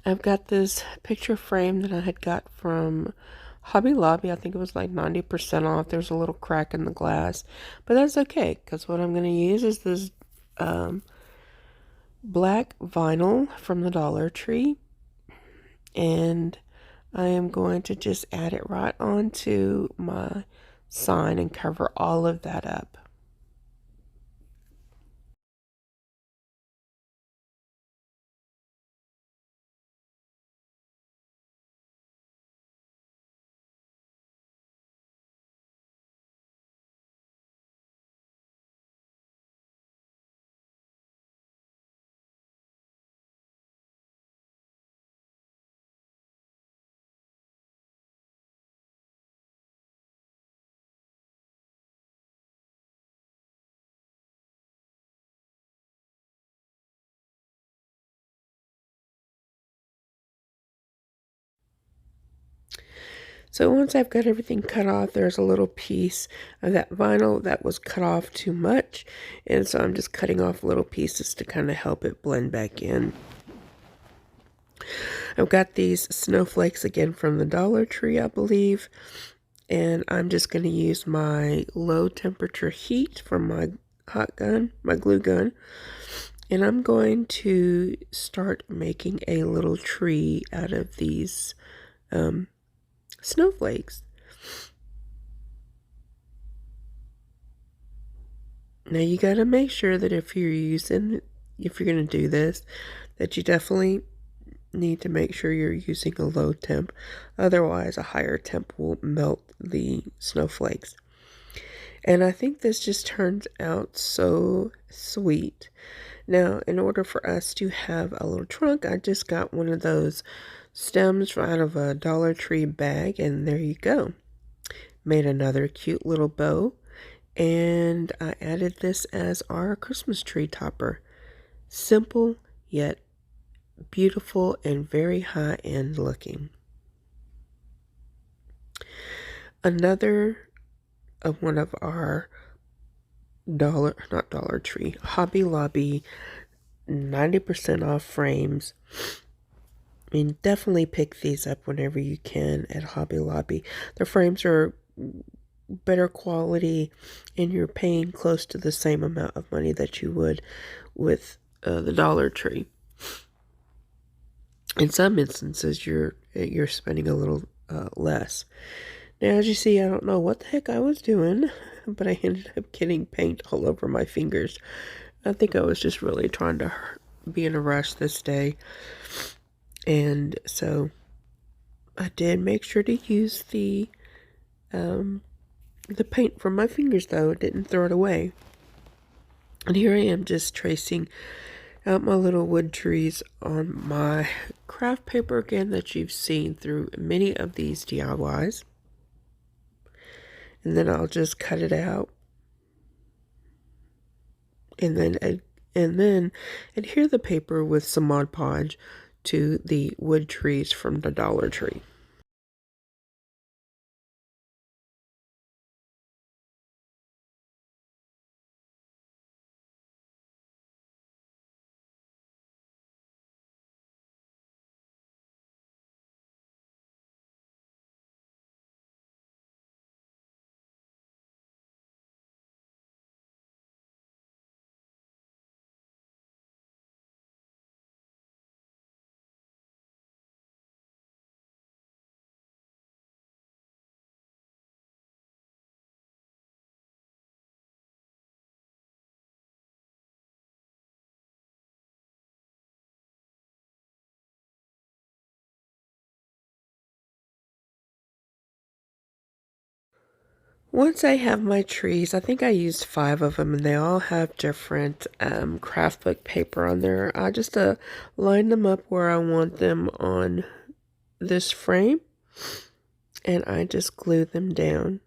[SPEAKER 1] I've got this picture frame that I had got from Hobby Lobby. I think it was like 90% off. There's a little crack in the glass, but that's okay because what I'm going to use is this black vinyl from the Dollar Tree. and I am going to just add it right onto my sign and cover all of that up. So once I've got everything cut off, there's a little piece of that vinyl that was cut off too much. And so I'm just cutting off little pieces to kind of help it blend back in. I've got these snowflakes again from the Dollar Tree, I believe. And I'm just going to use my low temperature heat from my hot gun, my glue gun. And I'm going to start making a little tree out of these snowflakes. Now you got to make sure that if you're going to do this, that you definitely need to make sure you're using a low temp. Otherwise, a higher temp will melt the snowflakes. And I think this just turns out so sweet. Now, in order for us to have a little trunk, I just got one of those stems out of a Dollar Tree bag, and there you go. Made another cute little bow, and I added this as our Christmas tree topper. Simple, yet beautiful and very high-end looking. Another of one of our Dollar Tree, Hobby Lobby 90% off frames. I mean, definitely pick these up whenever you can at Hobby Lobby. The frames are better quality, and you're paying close to the same amount of money that you would with the Dollar Tree. In some instances, you're spending a little less. Now, as you see, I don't know what the heck I was doing, but I ended up getting paint all over my fingers. I think I was just really trying to be in a rush this day. And so I did make sure to use the paint from my fingers, though. Didn't throw it away. And here I am just tracing out my little wood trees on my craft paper again that you've seen through many of these DIYs. And then I'll just cut it out. And then adhere the paper with some Mod Podge to the wood trees from the Dollar Tree. Once I have my trees, I think I used 5 of them, and they all have different craft book paper on there. I just line them up where I want them on this frame, and I just glue them down.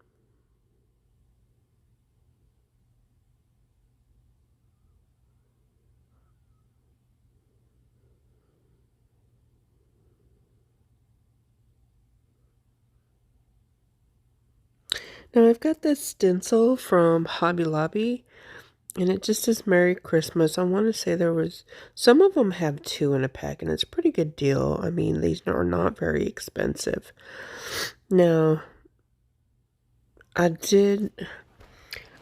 [SPEAKER 1] Now I've got this stencil from Hobby Lobby, and it just says Merry Christmas. I want to say some of them have 2 in a pack, and it's a pretty good deal. I mean, these are not very expensive. Now, I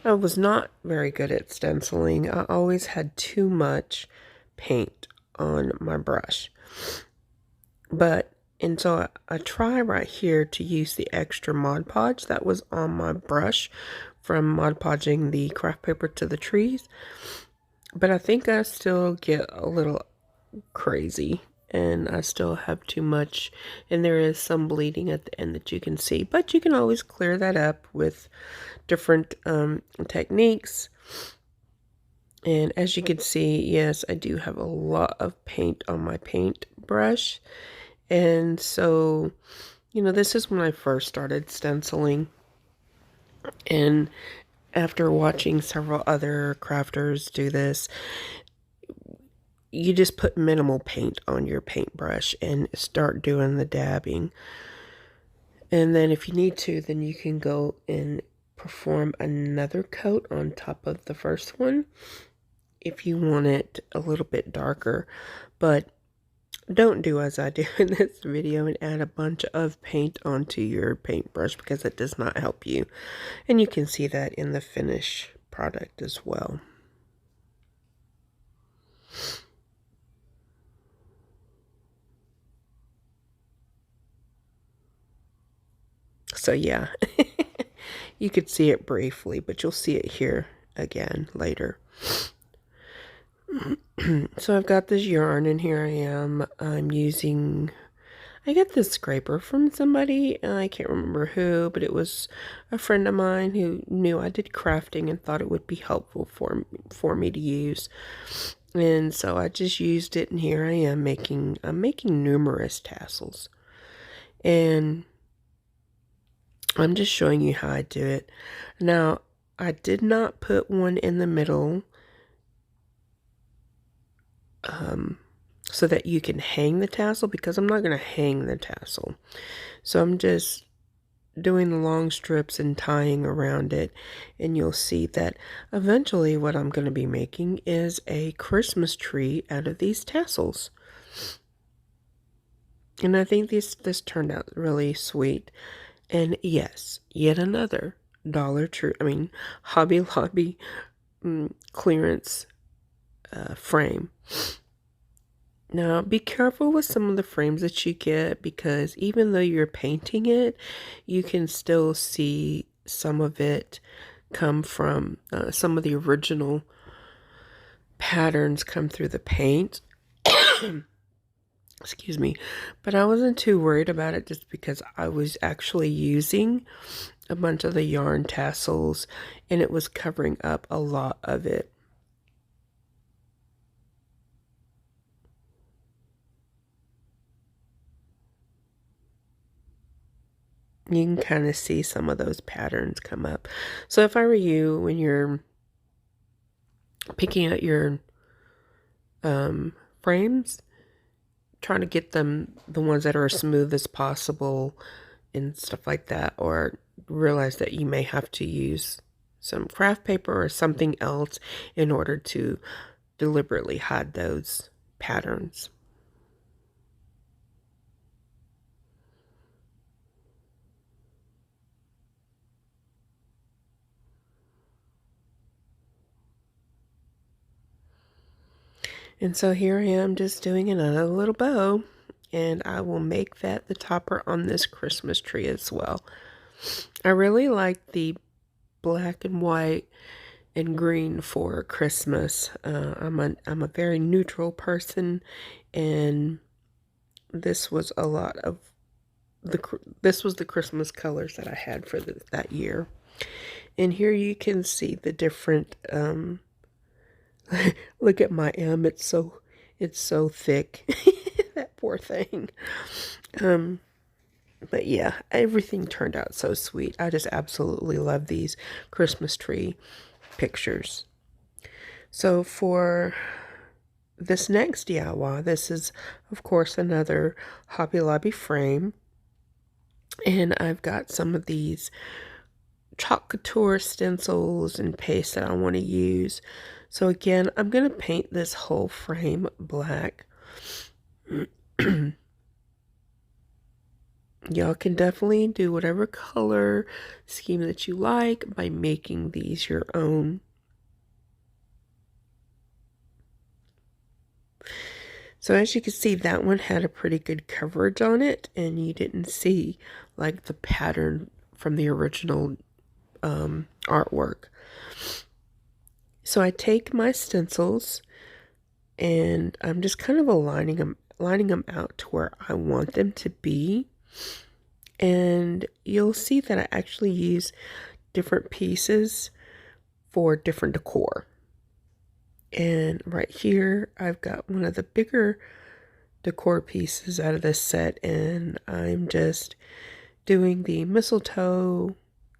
[SPEAKER 1] was not very good at stenciling. I always had too much paint on my brush. But And so I try right here to use the extra Mod Podge that was on my brush from Mod Podging the craft paper to the trees. But I think I still get a little crazy and I still have too much, and there is some bleeding at the end that you can see, but you can always clear that up with different techniques. And as you can see, yes, I do have a lot of paint on my paint brush. And so, you know, this is when I first started stenciling, and after watching several other crafters do this, you just put minimal paint on your paintbrush and start doing the dabbing. And then if you need to, then you can go and perform another coat on top of the first one if you want it a little bit darker. But don't do as I do in this video and add a bunch of paint onto your paintbrush, because it does not help you. And you can see that in the finished product as well. So yeah, you could see it briefly, but you'll see it here again later. So I've got this yarn, and here I am. I got this scraper from somebody, I can't remember who, but it was a friend of mine who knew I did crafting and thought it would be helpful for me to use. And so I just used it, and here I am I'm making numerous tassels. And I'm just showing you how I do it. Now, I did not put one in the middle so that you can hang the tassel, because I'm not going to hang the tassel. So I'm just doing the long strips and tying around it, and you'll see that eventually what I'm going to be making is a Christmas tree out of these tassels. And I think this turned out really sweet. And yes, yet another Hobby Lobby clearance frame. Now, be careful with some of the frames that you get, because even though you're painting it, you can still see some of it come from, some of the original patterns come through the paint. Excuse me. But I wasn't too worried about it, just because I was actually using a bunch of the yarn tassels, and it was covering up a lot of it. You can kind of see some of those patterns come up. So if I were you, when you're picking out your frames, trying to get them, the ones that are as smooth as possible and stuff like that, or realize that you may have to use some craft paper or something else in order to deliberately hide those patterns. And so here I am just doing another little bow, and I will make that the topper on this Christmas tree as well. I really like the black and white and green for Christmas. I'm a very neutral person, and this was a lot of this was the Christmas colors that I had for that year. And here you can see the different look at my M. It's so thick. That poor thing. But yeah, everything turned out so sweet. I just absolutely love these Christmas tree pictures. So for this next DIY, this is of course another Hobby Lobby frame. And I've got some of these chalk couture stencils and paste that I want to use. So again, I'm going to paint this whole frame black. Y'all can definitely do whatever color scheme that you like by making these your own. So as you can see, that one had a pretty good coverage on it, and you didn't see like the pattern from the original artwork. So I take my stencils and I'm just kind of lining them out to where I want them to be. And you'll see that I actually use different pieces for different decor. And right here, I've got one of the bigger decor pieces out of this set, and I'm just doing the mistletoe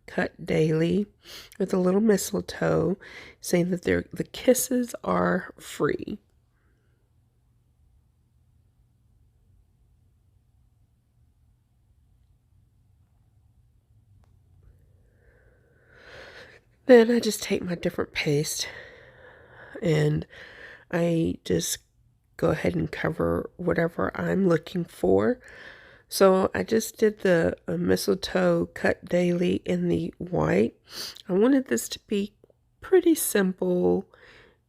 [SPEAKER 1] cut daily with a little mistletoe, saying that the kisses are free. Then I just take my different paste and I just go ahead and cover whatever I'm looking for. So I just did the mistletoe cut daily in the white. I wanted this to be pretty simple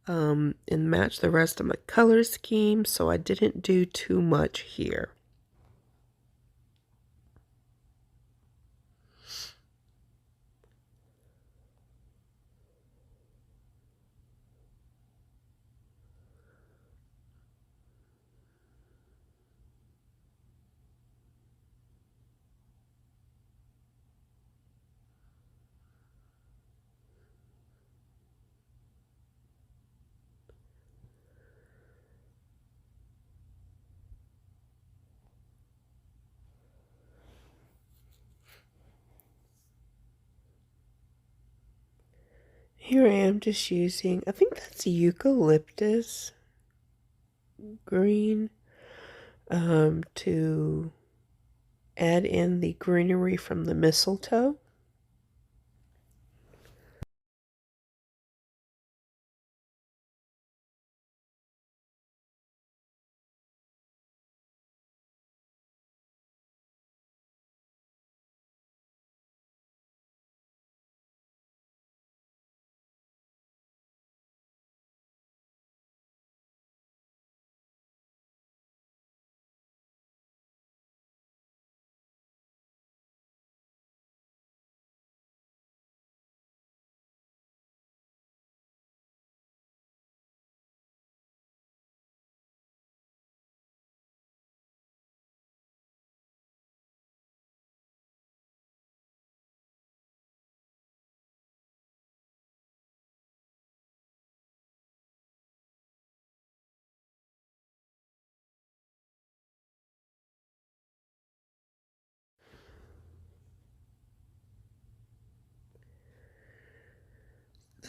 [SPEAKER 1] and match the rest of my color scheme, so I didn't do too much here. Here I am just using, I think that's eucalyptus green to add in the greenery from the mistletoe.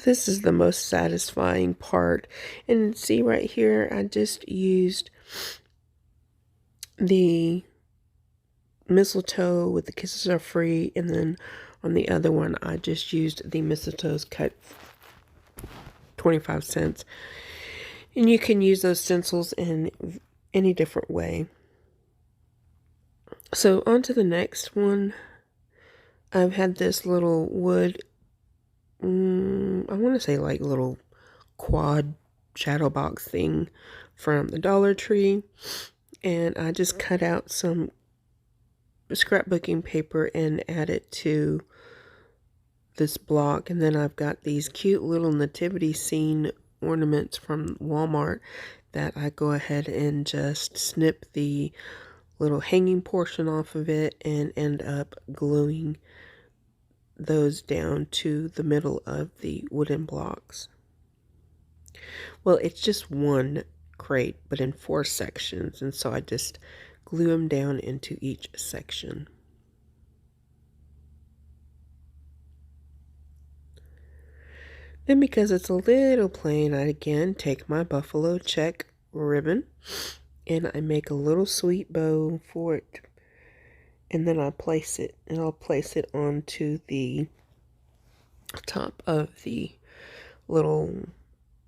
[SPEAKER 1] This is the most satisfying part. And see right here, I just used the mistletoe with the kisses are free, and then on the other one, I just used the mistletoes cut 25 cents. And you can use those stencils in any different way. So on to the next one. I've had this little wood, I want to say like little quad shadow box thing from the Dollar Tree. And I just cut out some scrapbooking paper and add it to this block. And then I've got these cute little Nativity Scene ornaments from Walmart that I go ahead and just snip the little hanging portion off of it and end up gluing those down to the middle of the wooden blocks. Well, it's just one crate, but in 4 sections, and so I just glue them down into each section. Then, because it's a little plain, I again take my buffalo check ribbon and I make a little sweet bow for it, and then I place it, and I'll place it onto the top of the little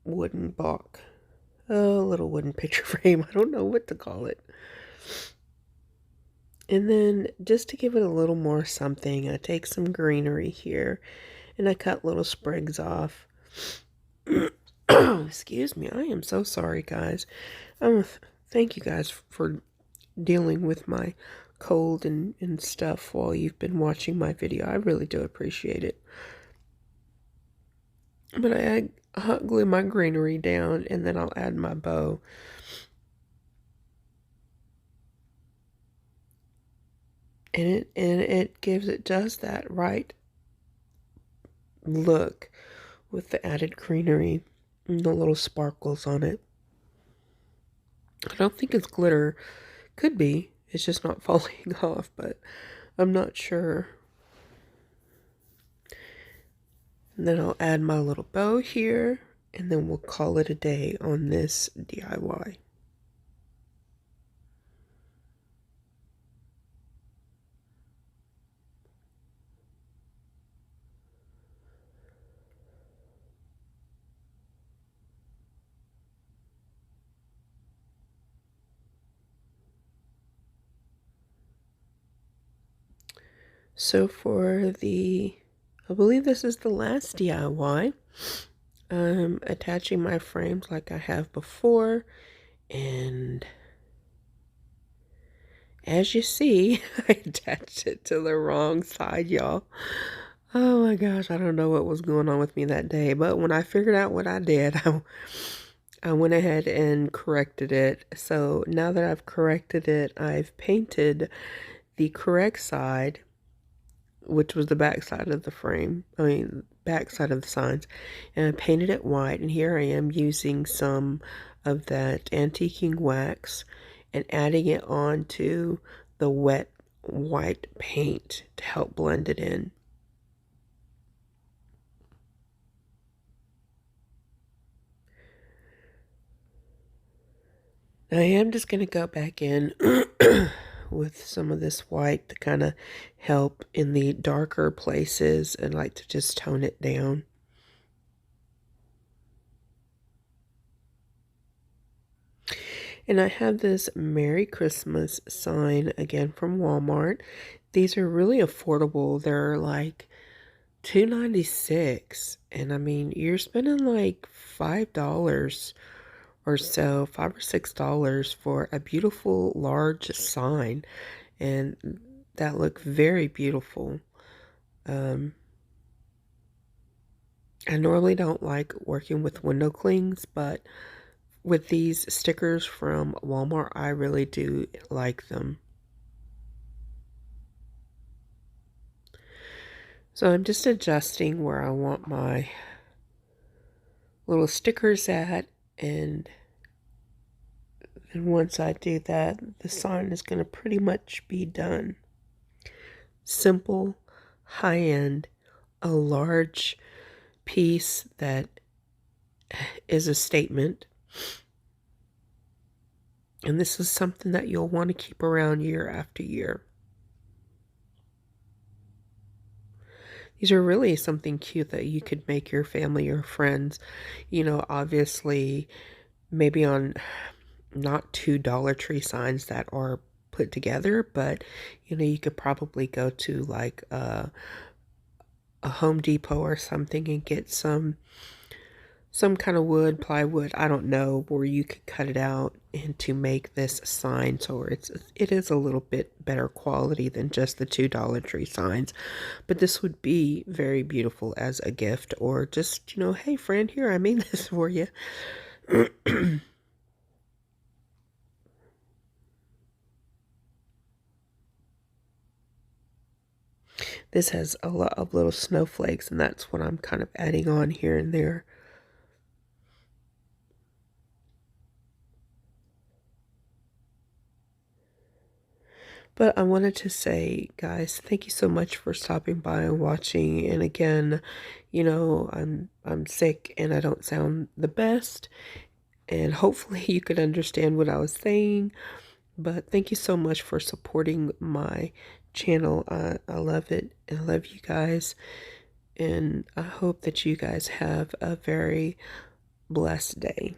[SPEAKER 1] wooden block, a little wooden picture frame. I don't know what to call it. And then just to give it a little more something, I take some greenery here and I cut little sprigs off. Excuse me, I am so sorry, guys. I'm thank you guys for dealing with my cold and stuff while you've been watching my video. I really do appreciate it. But I hot glue my greenery down, and then I'll add my bow. And it gives it just that right look with the added greenery and the little sparkles on it. I don't think it's glitter. Could be. It's just not falling off, but I'm not sure. And then I'll add my little bow here, and then we'll call it a day on this DIY. So for the, I believe this is the last DIY, I'm attaching my frames like I have before, and as you see, I attached it to the wrong side, y'all. Oh my gosh, I don't know what was going on with me that day, but when I figured out what I did, I went ahead and corrected it. So now that I've corrected it, I've painted the correct side, which was the back side of the frame, back side of the signs, and I painted it white, and here I am using some of that antiquing wax and adding it onto the wet white paint to help blend it in. I am just going to go back in with some of this white to kind of help in the darker places and like to just tone it down. And I have this Merry Christmas sign again from Walmart. These are really affordable. They're like $2.96, and I mean, you're spending like $5 or so, $5 or $6 for a beautiful large sign, and that look very beautiful. I normally don't like working with window clings, but with these stickers from Walmart, I really do like them. So I'm just adjusting where I want my little stickers at, and once I do that, the sign is going to pretty much be done. Simple, high-end, a large piece that is a statement. And this is something that you'll want to keep around year after year. These are really something cute that you could make your family or friends, you know, obviously maybe on not two Dollar Tree signs that are put together, but you know, you could probably go to like a Home Depot or something and get some kind of wood, plywood, I don't know, where you could cut it out and to make this sign, so it is a little bit better quality than just the two Dollar Tree signs. But this would be very beautiful as a gift, or just, you know, hey friend, here, I made this for you. This has a lot of little snowflakes, and that's what I'm kind of adding on here and there. But I wanted to say, guys, thank you so much for stopping by and watching. And again, you know, I'm sick and I don't sound the best. And hopefully you could understand what I was saying. But thank you so much for supporting my channel. I love it. And I love you guys. And I hope that you guys have a very blessed day.